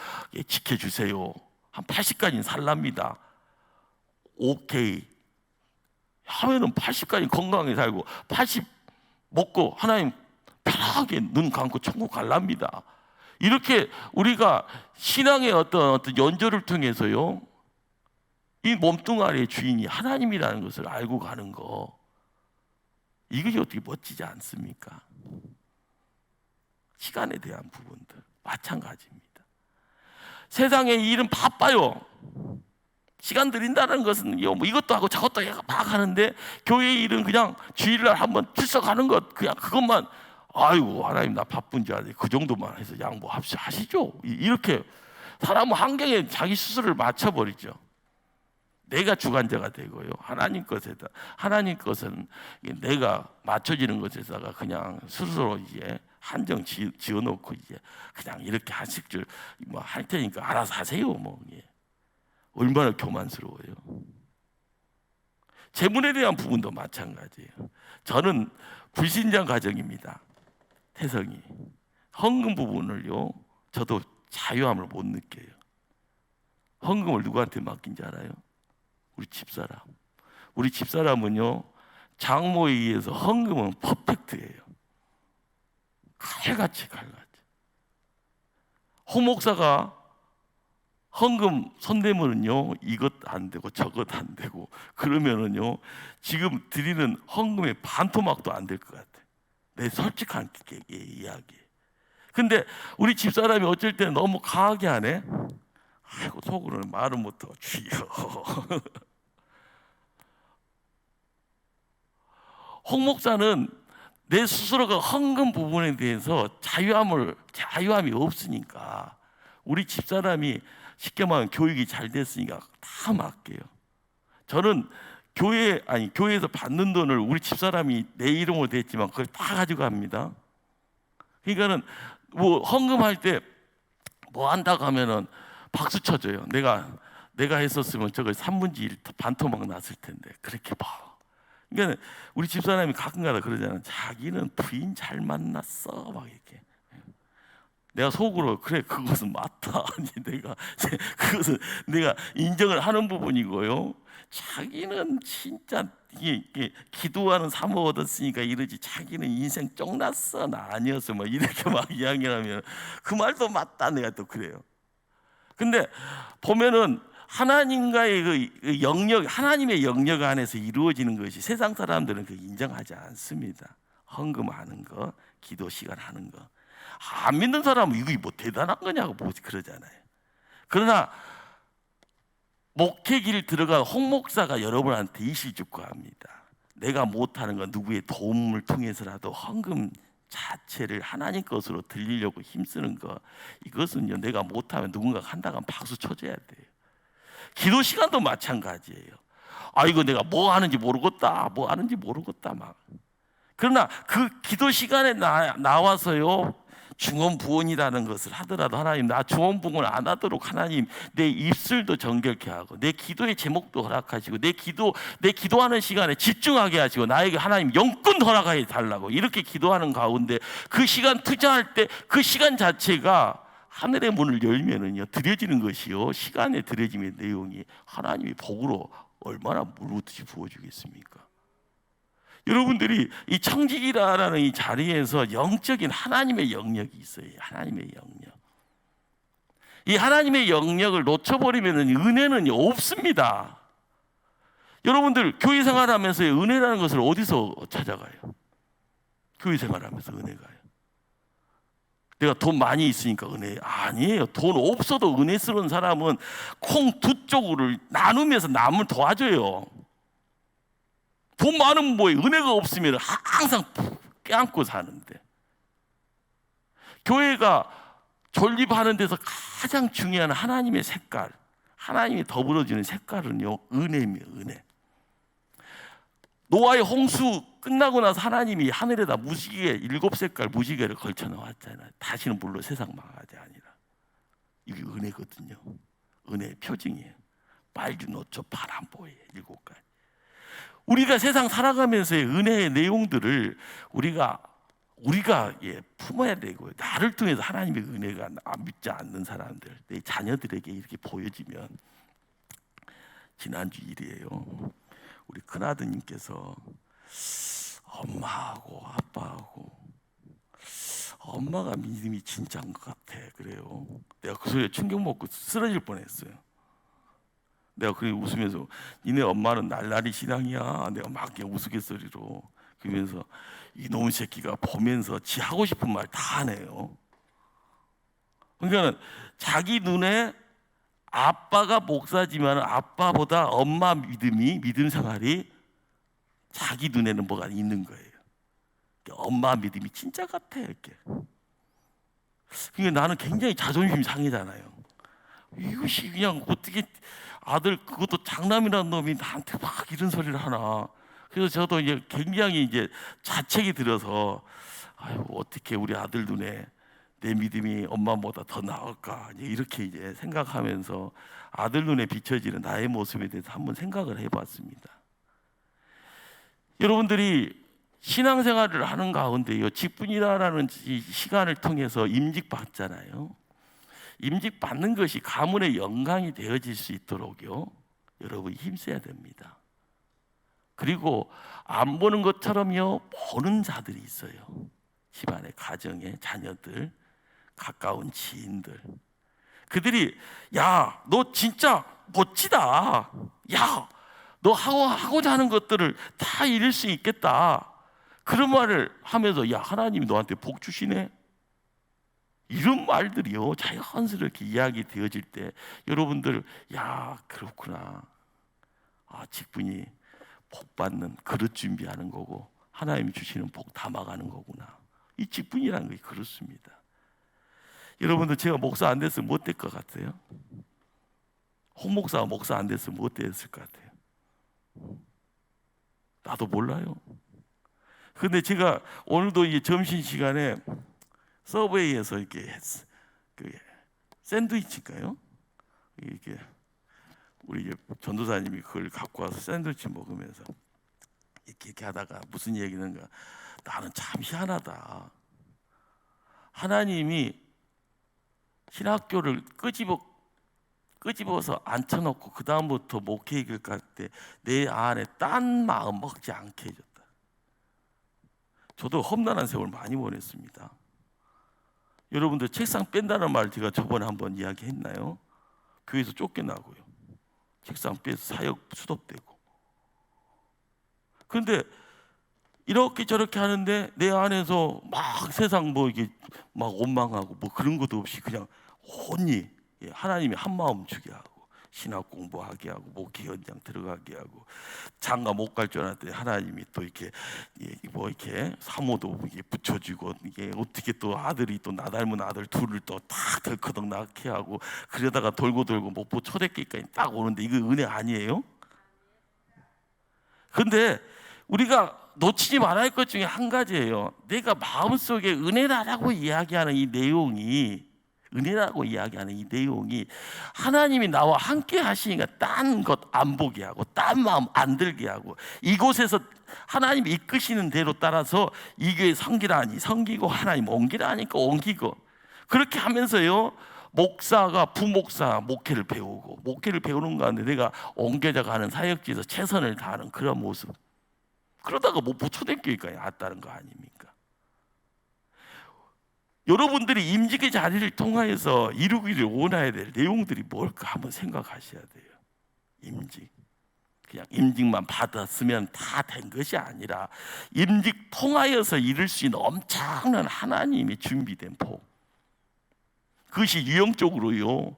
지켜주세요. 한 80까지는 살랍니다. 오케이 하면은 80까지 건강하게 살고 80 먹고 하나님 편하게 눈 감고 천국 갈랍니다. 이렇게 우리가 신앙의 어떤 연조를 통해서요, 이 몸뚱아리의 주인이 하나님이라는 것을 알고 가는 거, 이것이 어떻게 멋지지 않습니까? 시간에 대한 부분들 마찬가지입니다. 세상의 일은 바빠요. 시간 들인다는 것은 뭐 이것도 하고 저것도 막 하는데 교회 일은 그냥 주일날 한번 출석하는 것 그냥 그것만 아이고 하나님 나 바쁜 줄 알지 그 정도만 해서 양보하시죠. 이렇게 사람은 환경에 자기 스스로를 맞춰버리죠. 내가 주관자가 되고요. 하나님 것은 내가 맞춰지는 것에다가 그냥 스스로 이제 한정 지어놓고 이제 그냥 이렇게 하실 줄 뭐 할 테니까 알아서 하세요. 뭐 얼마나 교만스러워요. 재물에 대한 부분도 마찬가지예요. 저는 불신자 가정입니다. 태성이 헌금 부분을요 저도 자유함을 못 느껴요. 헌금을 누구한테 맡긴지 알아요? 우리 집사람은요 장모에 의해서 헌금은 퍼펙트예요. 칼같이. 홍 목사가 헌금 손대면은요 이것 안 되고 저것 안 되고 그러면은요 지금 드리는 헌금의 반토막도 안 될 것 같아. 내 솔직한 이야기. 근데 우리 집사람이 어쩔 때는 너무 강하게 하네. 아이고 속으로는 말은 못하고 주여. 홍 목사는 내 스스로가 헌금 부분에 대해서 자유함이 없으니까 우리 집사람이 쉽게 말하면 교육이 잘 됐으니까 다 맡겨요. 저는 교회에서 받는 돈을 우리 집사람이 내 이름으로 됐지만 그걸 다 가지고 갑니다. 그러니까는 뭐 헌금할 때 뭐 한다고 하면은 박수 쳐줘요. 내가 했었으면 저거 3분의 1 반토막 났을 텐데 그렇게 봐. 그러니까 우리 집사람이 가끔가다 그러잖아. 자기는 부인 잘 만났어 막 이렇게. 내가 속으로 그래 그것은 맞다. 아니 그것은 내가 인정을 하는 부분이고요. 자기는 진짜 이게 기도하는 사모 얻었으니까 이러지 자기는 인생 쫑났어 나 아니었어 막 이렇게 막 이야기하면 그 말도 맞다 내가 또 그래요. 근데 보면은 하나님과의 그 영역, 하나님의 영역 안에서 이루어지는 것이 세상 사람들은 그 인정하지 않습니다. 헌금하는 거, 기도 시간 하는 거. 안 믿는 사람은 이거 뭐 대단한 거냐고 뭐 그러잖아요. 그러나 목회길 들어간 홍 목사가 여러분한테 이실직고합니다. 내가 못하는 건 누구의 도움을 통해서라도 헌금 자체를 하나님 것으로 들리려고 힘쓰는 거, 이것은요 내가 못하면 누군가가 한다고 하면 박수 쳐줘야 돼요. 기도 시간도 마찬가지예요. 아 이거 내가 뭐 하는지 모르겠다 막. 그러나 그 기도 시간에 나와서요 중언부언이라는 것을 하더라도 하나님 나 중언부언을 안 하도록 하나님 내 입술도 정결케 하고 내 기도의 제목도 허락하시고 내 기도하는 시간에 집중하게 하시고 나에게 하나님 영권 허락하게 달라고 이렇게 기도하는 가운데 그 시간 투자할 때 그 시간 자체가 하늘의 문을 열면은요 드려지는 것이요 시간에 드려짐의 내용이 하나님이 복으로 얼마나 물붓듯이 부어주겠습니까? 여러분들이 이 청지기라는 이 자리에서 영적인 하나님의 영역이 있어요. 하나님의 영역. 이 하나님의 영역을 놓쳐버리면 은혜는 없습니다. 여러분들 교회 생활하면서 은혜라는 것을 어디서 찾아가요? 교회 생활하면서 은혜가요. 내가 돈 많이 있으니까 은혜 아니에요. 돈 없어도 은혜스러운 사람은 콩 두 쪽을 나누면서 남을 도와줘요. 돈 많으면 뭐예요? 은혜가 없으면 항상 껴안고 사는데. 교회가 존립하는 데서 가장 중요한 하나님의 색깔, 하나님이 더불어주는 색깔은요 은혜입니다. 은혜. 노아의 홍수 끝나고 나서 하나님이 하늘에다 무지개 7색깔 무지개를 걸쳐 놓았잖아요. 다시는 물로 세상 망하지 아니라. 이게 은혜거든요. 은혜의 표징이에요. 빨주노초 파란보에 7가지. 우리가 세상 살아가면서의 은혜의 내용들을 우리가 품어야 되고 나를 통해서 하나님의 은혜가 믿지 않는 사람들, 내 자녀들에게 이렇게 보여지면 지난주 일이에요. 우리 큰아드님께서 엄마하고 아빠하고 엄마가 믿음이 진짜인 것 같아 그래요. 내가 그 소리에 충격 먹고 쓰러질 뻔했어요. 내가 그렇게 웃으면서 니네 엄마는 날라리 신앙이야. 내가 막 우스갯소리로 그러면서 이놈의 새끼가 보면서 지 하고 싶은 말 다 하네요. 그러니까 자기 눈에 아빠가 목사지만 아빠보다 엄마 믿음 생활이 자기 눈에는 뭐가 있는 거예요. 엄마 믿음이 진짜 같아 이렇게. 그러니까 나는 굉장히 자존심 상해잖아요. 이것이 그냥 어떻게 아들 그것도 장남이라는 놈이 나한테 막 이런 소리를 하나. 그래서 저도 이제 굉장히 이제 자책이 들어서 아유 어떻게 우리 아들 눈에 내 믿음이 엄마보다 더 나을까 이렇게 이제 생각하면서 아들 눈에 비춰지는 나의 모습에 대해서 한번 생각을 해봤습니다. 여러분들이 신앙생활을 하는 가운데요 직분이라는 시간을 통해서 임직 받잖아요. 임직 받는 것이 가문의 영광이 되어질 수 있도록요 여러분 힘써야 됩니다. 그리고 안 보는 것처럼요 보는 자들이 있어요. 집안의 가정의 자녀들, 가까운 지인들. 그들이 야, 너 진짜 멋지다. 야, 너 하고자 하는 것들을 다 이룰 수 있겠다. 그런 말을 하면서 야, 하나님이 너한테 복 주시네. 이런 말들이요 자연스럽게 이야기 되어질 때 여러분들 야, 그렇구나. 아, 직분이 복 받는 그릇 준비하는 거고 하나님이 주시는 복 담아가는 거구나. 이 직분이라는 게 그렇습니다. 여러분들 제가 목사 안 됐으면 뭐 될 것 같아요? 홍 목사가 목사 안 됐으면 뭐 됐을 것 같아요? 나도 몰라요. 근데 제가 오늘도 이 점심시간에 서브웨이에서 이렇게 그 샌드위치인가요? 이렇게 우리 전도사님이 그걸 갖고 와서 샌드위치 먹으면서 이렇게 하다가 무슨 얘기는가, 나는 참 희한하다. 하나님이 신학교를 끄집어서 앉혀놓고 그 다음부터 목회익을 갈 때 내 안에 딴 마음 먹지 않게 해줬다. 저도 험난한 세월 많이 보냈습니다. 여러분들 책상 뺀다는 말 제가 저번에 한번 이야기했나요? 교회에서 쫓겨나고요. 책상 빼서 사역 수dob되고. 그런데 이렇게 저렇게 하는데 내 안에서 막 세상 뭐 이게 막 원망하고 뭐 그런 것도 없이 그냥 혼이 하나님이 한 마음 주게 하고 신학 공부하게 하고 목회 현장 들어가게 하고 장가 못 갈 줄 알았더니 하나님이 또 이렇게 뭐 이렇게 사모도 이게 붙여주고 이게 어떻게 또 아들이 또 나 닮은 아들 둘을 또 딱 덜커덕 낳게 하고 그러다가 돌고 목포 초대교회까지 딱 오는데 이거 은혜 아니에요? 근데 우리가 놓치지 말아야 할 것 중에 한 가지예요. 내가 마음속에 은혜라고 이야기하는 이 내용이 하나님이 나와 함께 하시니까 딴 것 안 보게 하고 딴 마음 안 들게 하고 이곳에서 하나님이 이끄시는 대로 따라서 이 교회 섬기라니 섬기고 하나님 옮기라니까 옮기고 그렇게 하면서요 목사가 부목사 목회를 배우는 가운데 내가 옮겨져 가는 사역지에서 최선을 다하는 그런 모습, 그러다가 뭐 초대교회까지 왔다는 거 아닙니까? 여러분들이 임직의 자리를 통하여서 이루기를 원해야 될 내용들이 뭘까 한번 생각하셔야 돼요. 임직, 그냥 임직만 받았으면 다 된 것이 아니라 임직 통하여서 이룰 수 있는 엄청난 하나님이 준비된 복, 그것이 유형적으로요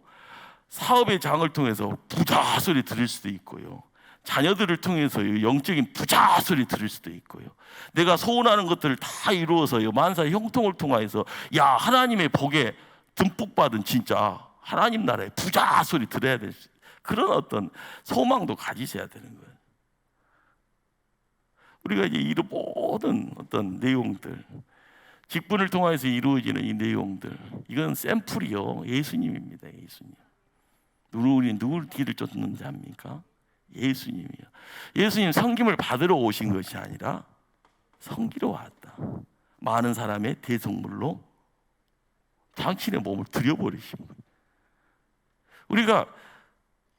사업의 장을 통해서 부자 소리 들을 수도 있고요, 자녀들을 통해서 영적인 부자 소리 들을 수도 있고요, 내가 소원하는 것들을 다 이루어서요 만사 형통을 통하여서 야 하나님의 복에 듬뿍 받은 진짜 하나님 나라의 부자 소리 들어야 될 그런 어떤 소망도 가지셔야 되는 거예요. 우리가 이제 이런 모든 어떤 내용들, 직분을 통해서 이루어지는 이 내용들, 이건 샘플이요 예수님입니다. 예수님. 누굴 뒤를 쫓는 자입니까? 예수님이요. 예수님 섬김을 받으러 오신 것이 아니라 섬기러 왔다. 많은 사람의 대성물로 당신의 몸을 들여버리신 거예요. 우리가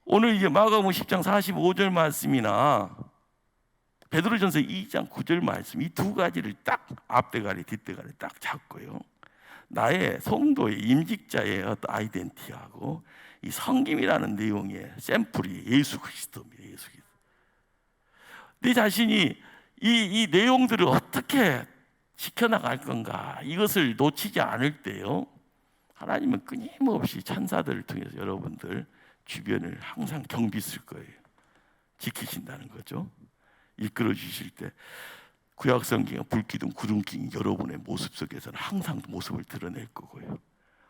오늘 이제 마가복음 10장 45절 말씀이나 베드로전서 2장 9절 말씀, 이 두 가지를 딱 앞대가리 뒷대가리 딱 잡고요 나의 성도의 임직자의 어떤 아이덴티티하고 이 섬김이라는 내용의 샘플이 예수 그리스도입니다. 예수 그리스도. 내 자신이 이 내용들을 어떻게 지켜나갈 건가, 이것을 놓치지 않을 때요 하나님은 끊임없이 천사들을 통해서 여러분들 주변을 항상 경비 쓸 거예요. 지키신다는 거죠. 이끌어 주실 때 구약성경의 불기둥 구름king 여러분의 모습 속에서는 항상 모습을 드러낼 거고요,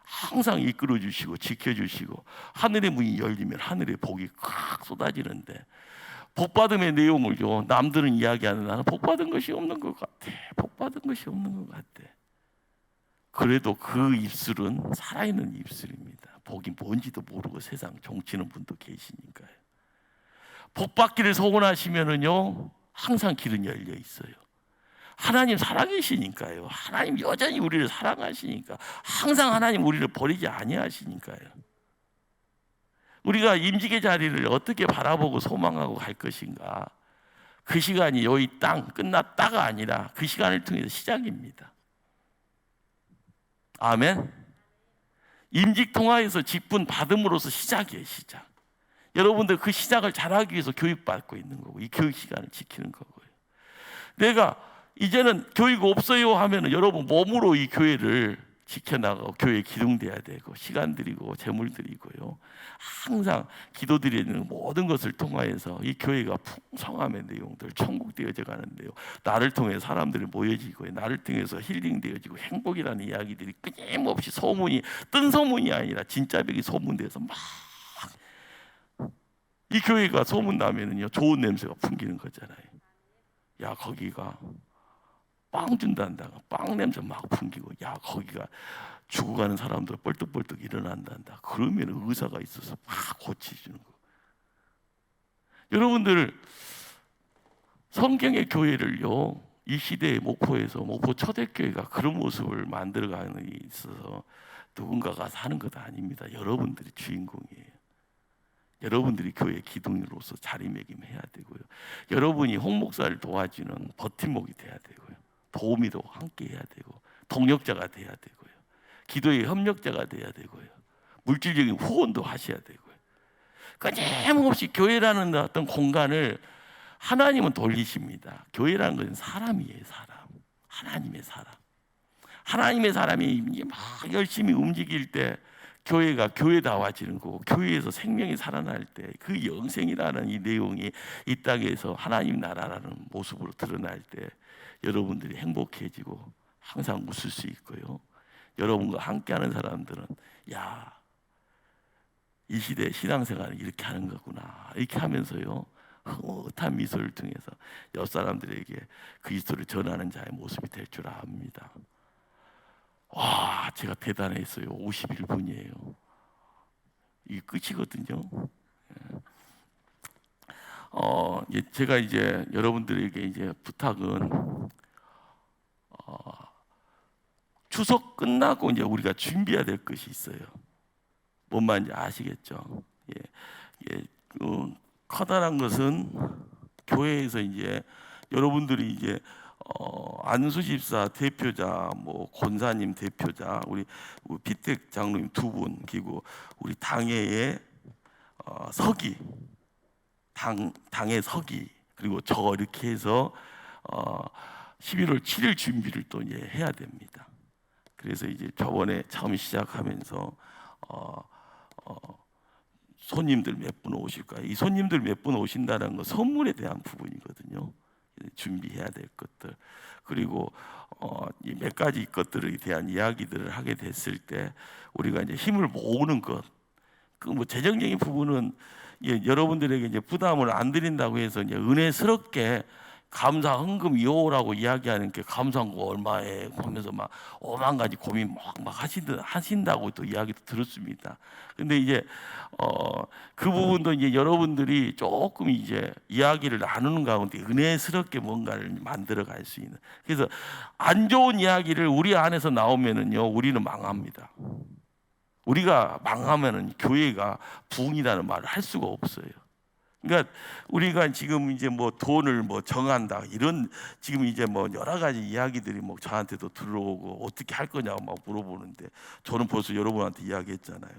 항상 이끌어 주시고 지켜 주시고 하늘의 문이 열리면 하늘의 복이 콱 쏟아지는데 복받음의 내용을요 남들은 이야기하는 나는 복받은 것이 없는 것 같아. 복받은 것이 없는 것 같아. 그래도 그 입술은 살아있는 입술입니다. 복이 뭔지도 모르고 세상 종치는 분도 계시니까요. 복받기를 소원하시면은요 항상 길은 열려 있어요. 하나님 살아계시니까요. 하나님 여전히 우리를 사랑하시니까 항상 하나님 우리를 버리지 아니하시니까요. 우리가 임직의 자리를 어떻게 바라보고 소망하고 갈 것인가, 그 시간이 여기 땅 끝났다가 아니라 그 시간을 통해서 시작입니다. 아멘. 임직 통하에서 직분 받음으로써 시작이에요. 시작. 여러분들 그 시작을 잘하기 위해서 교육받고 있는 거고, 이 교육 시간을 지키는 거고요. 내가 이제는 교육 없어요 하면은 여러분 몸으로 이 교회를 지켜나가고 교회에 기둥돼야 되고, 시간 드리고 재물 드리고요, 항상 기도 드리는 모든 것을 통하여서 이 교회가 풍성함의 내용들, 천국 되어져 가는데요, 나를 통해 사람들이 모여지고, 나를 통해서 힐링 되어지고, 행복이라는 이야기들이 끊임없이 소문이, 뜬 소문이 아니라 진짜 벽이 소문돼서 막 이 교회가 소문나면은요 좋은 냄새가 풍기는 거잖아요. 야, 거기가 빵 준단다, 빵 냄새 막 풍기고, 야, 거기가 죽어가는 사람들 뻘떡뻘떡 일어난단다. 그러면 의사가 있어서 막 고치주는 거. 여러분들, 성경의 교회를요, 이 시대의 목포에서, 목포 초대교회가 그런 모습을 만들어가는 데 있어서 누군가가 사는 것 아닙니다. 여러분들이 주인공이에요. 여러분들이 교회 기둥으로서 자리매김해야 되고요, 여러분이 홍 목사를 도와주는 버팀목이 돼야 되고요, 도우미도 함께 해야 되고, 동력자가 돼야 되고요, 기도의 협력자가 돼야 되고요, 물질적인 후원도 하셔야 되고요. 끊임없이 교회라는 어떤 공간을 하나님은 돌리십니다. 교회라는 것은 사람이에요. 사람. 하나님의 사람. 하나님의 사람이 막 열심히 움직일 때 교회가 교회다워지는 거고, 교회에서 생명이 살아날 때 그 영생이라는 이 내용이 이 땅에서 하나님 나라라는 모습으로 드러날 때 여러분들이 행복해지고 항상 웃을 수 있고요, 여러분과 함께하는 사람들은 야, 이 시대의 신앙생활은 이렇게 하는 거구나, 이렇게 하면서요 흐뭇한 미소를 통해서 옆 사람들에게 그리스도를 전하는 자의 모습이 될 줄 압니다. 와, 제가 대단했어요. 51분이에요. 이게 끝이거든요. 제가 이제 여러분들에게 이제 부탁은, 추석 끝나고 이제 우리가 준비해야 될 것이 있어요. 뭔 말인지 아시겠죠? 커다란 것은 교회에서 이제 여러분들이 이제 안수 집사 대표자, 뭐 권사님 대표자, 우리 비택 장로님 두 분, 그리고 우리 당회의 서기, 당의 서기, 그리고 저 이렇게 해서 11월 7일 준비를 또 이제 해야 됩니다. 그래서 이제 저번에 처음 시작하면서 손님들 몇 분 오실까요? 이 손님들 몇 분 오신다는 건 선물에 대한 부분이거든요. 준비해야 될 것들, 그리고 몇 가지 것들에 대한 이야기들을 하게 됐을 때 우리가 이제 힘을 모으는 것, 그 뭐 재정적인 부분은 여러분들에게 이제 부담을 안 드린다고 해서 이제 은혜스럽게 감사 헌금 이호라고 이야기하는 게 감사한 거 얼마에 하면서 막 5만 가지 고민 막 하신다고 또 이야기도 들었습니다. 근데 이제 그 부분도 이제 여러분들이 조금 이제 이야기를 나누는 가운데 은혜스럽게 뭔가를 만들어 갈 수 있는, 그래서 안 좋은 이야기를 우리 안에서 나오면은요 우리는 망합니다. 우리가 망하면은 교회가 부흥이라는 말을 할 수가 없어요. 그러니까 우리가 지금 이제 뭐 돈을 뭐 정한다, 이런 지금 이제 뭐 여러 가지 이야기들이 뭐 저한테도 들어오고 어떻게 할 거냐고 막 물어보는데, 저는 벌써 여러분한테 이야기했잖아요.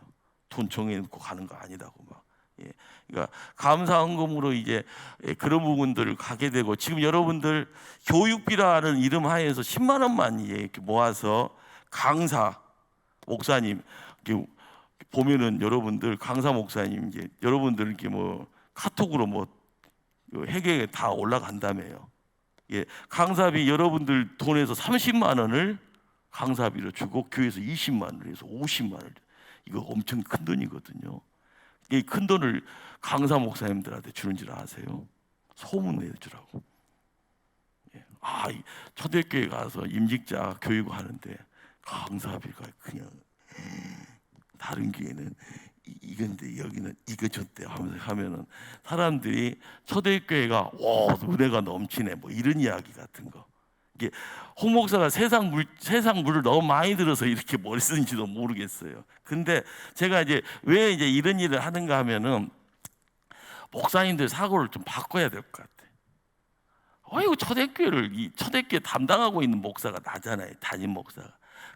돈 정해놓고 가는 거 아니라고 막. 그러니까 감사 헌금으로 이제 그런 부분들을 가게 되고, 지금 여러분들 교육비라는 이름 하에서 10만 원만 이렇게 모아서 강사 목사님 보면은 여러분들 강사 목사님 이제 여러분들 이렇게 뭐 카톡으로 뭐 회계에 다 올라간다며요. 강사비 여러분들 돈에서 30만 원을 강사비로 주고 교회에서 20만 원을 해서 50만 원, 이거 엄청 큰 돈이거든요. 이 큰 돈을 강사 목사님들한테 주는 줄 아세요? 소문 내주라고. 초대교회 가서 임직자 교육하는데 강사비가 그냥 다른 교회는 이건데 여기는 이거 줬대 하면은 사람들이 초대교회가 은혜가 넘치네 뭐 이런 이야기 같은 거. 이게 홍 목사가 세상 물을 너무 많이 들어서 이렇게 머리 쓰는지도 모르겠어요. 근데 제가 이제 왜 이제 이런 일을 하는가 하면은 목사님들 사고를 좀 바꿔야 될 것 같아요. 어이구, 이 초대교회 담당하고 있는 목사가 나잖아요, 담임 목사가.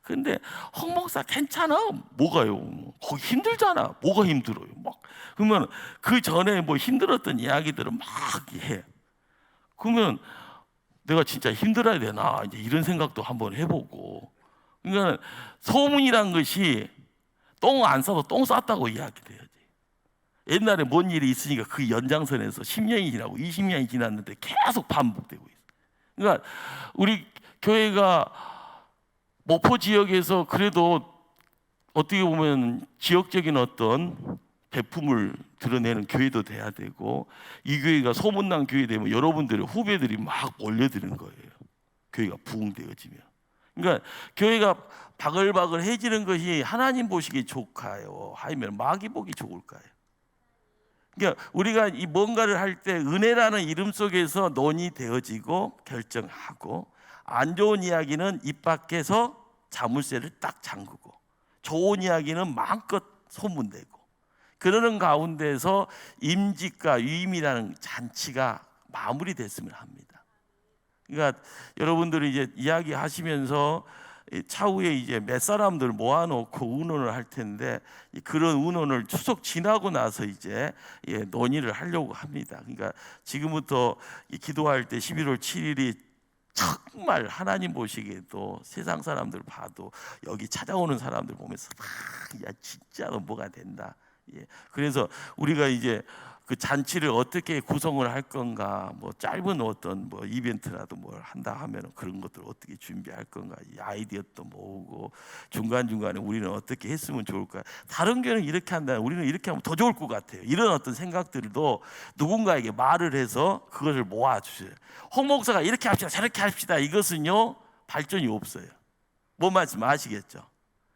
근데 홍 목사 괜찮아? 뭐가요? 거기 힘들잖아. 뭐가 힘들어요? 막 그러면 그 전에 뭐 힘들었던 이야기들을 막 해. 그러면 내가 진짜 힘들어야 되나? 이제 이런 생각도 한번 해보고. 그러니까 소문이란 것이 똥 안 싸도 똥 쌌다고 이야기돼야지. 옛날에 뭔 일이 있으니까 그 연장선에서 10년이 지나고 20년이 지났는데 계속 반복되고 있어. 그러니까 우리 교회가 목포 지역에서 그래도 어떻게 보면 지역적인 어떤 배품을 드러내는 교회도 돼야 되고, 이 교회가 소문난 교회 되면 여러분들의 후배들이 막 몰려드는 거예요. 교회가 부흥되어지면. 그러니까 교회가 바글바글해지는 것이 하나님 보시기에 좋을까요? 아니면 마귀 보기 좋을까요? 그러니까 우리가 이 뭔가를 할 때 은혜라는 이름 속에서 논의되어지고 결정하고, 안 좋은 이야기는 입 밖에서 자물쇠를 딱 잠그고, 좋은 이야기는 마음껏 소문내고, 그러는 가운데서 임직과 유임이라는 잔치가 마무리됐으면 합니다. 그러니까 여러분들이 이제 이야기하시면서 차후에 이제 몇 사람들 모아놓고 의논을 할 텐데, 그런 의논을 추석 지나고 나서 이제 논의를 하려고 합니다. 그러니까 지금부터 기도할 때 11월 7일이 정말 하나님 보시기에도 세상 사람들 봐도 여기 찾아오는 사람들 보면서 야 진짜로 뭐가 된다. 그래서 우리가 이제 그 잔치를 어떻게 구성을 할 건가, 뭐 짧은 어떤 뭐 이벤트라도 뭘 한다 하면 그런 것들 어떻게 준비할 건가, 이 아이디어도 모으고, 중간중간에 우리는 어떻게 했으면 좋을까, 다른 교회는 이렇게 한다, 우리는 이렇게 하면 더 좋을 것 같아요. 이런 어떤 생각들도 누군가에게 말을 해서 그것을 모아주세요. 홍 목사가 이렇게 합시다, 저렇게 합시다, 이것은요 발전이 없어요. 뭔 말씀 아시겠죠?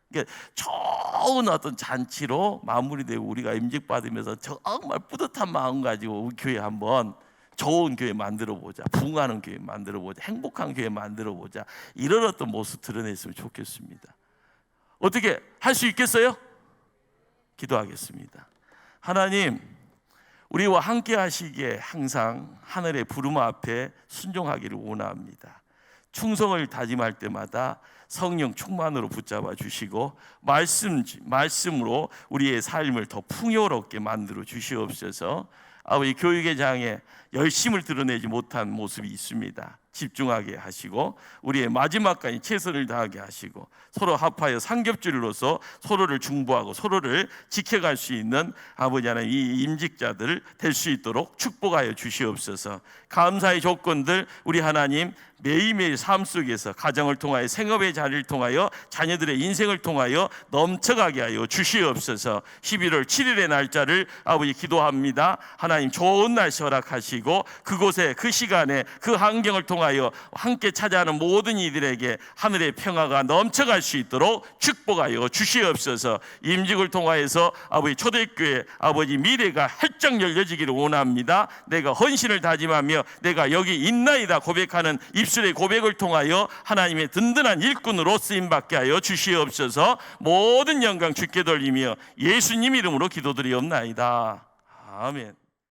그러니까 좋은 어떤 잔치로 마무리되고 우리가 임직받으면서 정말 뿌듯한 마음 가지고 우리 교회 한번 좋은 교회 만들어 보자, 부흥하는 교회 만들어 보자, 행복한 교회 만들어 보자, 이런 어떤 모습 드러냈으면 좋겠습니다. 어떻게 할 수 있겠어요? 기도하겠습니다. 하나님, 우리와 함께 하시기에 항상 하늘의 부름 앞에 순종하기를 원합니다. 충성을 다짐할 때마다 성령 충만으로 붙잡아 주시고 말씀으로 우리의 삶을 더 풍요롭게 만들어 주시옵소서. 아버지, 교육의 장에 열심을 드러내지 못한 모습이 있습니다. 집중하게 하시고 우리의 마지막까지 최선을 다하게 하시고, 서로 합하여 삼겹줄로서 서로를 중보하고 서로를 지켜갈 수 있는 아버지 하나님, 이 임직자들 될 수 있도록 축복하여 주시옵소서. 감사의 조건들 우리 하나님 매일매일 삶 속에서 가정을 통하여, 생업의 자리를 통하여, 자녀들의 인생을 통하여 넘쳐가게 하여 주시옵소서. 11월 7일의 날짜를 아버지 기도합니다. 하나님 좋은 날씨 허락하시고, 그곳에 그 시간에 그 환경을 통하여 함께 찾아가는 모든 이들에게 하늘의 평화가 넘쳐갈 수 있도록 축복하여 주시옵소서. 임직을 통하여서 아버지 초대교회 아버지 미래가 활짝 열려지기를 원합니다. 내가 헌신을 다짐하며 내가 여기 있나이다 고백하는 입술의 고백을 통하여 하나님의 든든한 일꾼으로 쓰임받게 하여 주시옵소서. 모든 영광 주께 돌리며 예수님 이름으로 기도드리옵나이다. 아멘.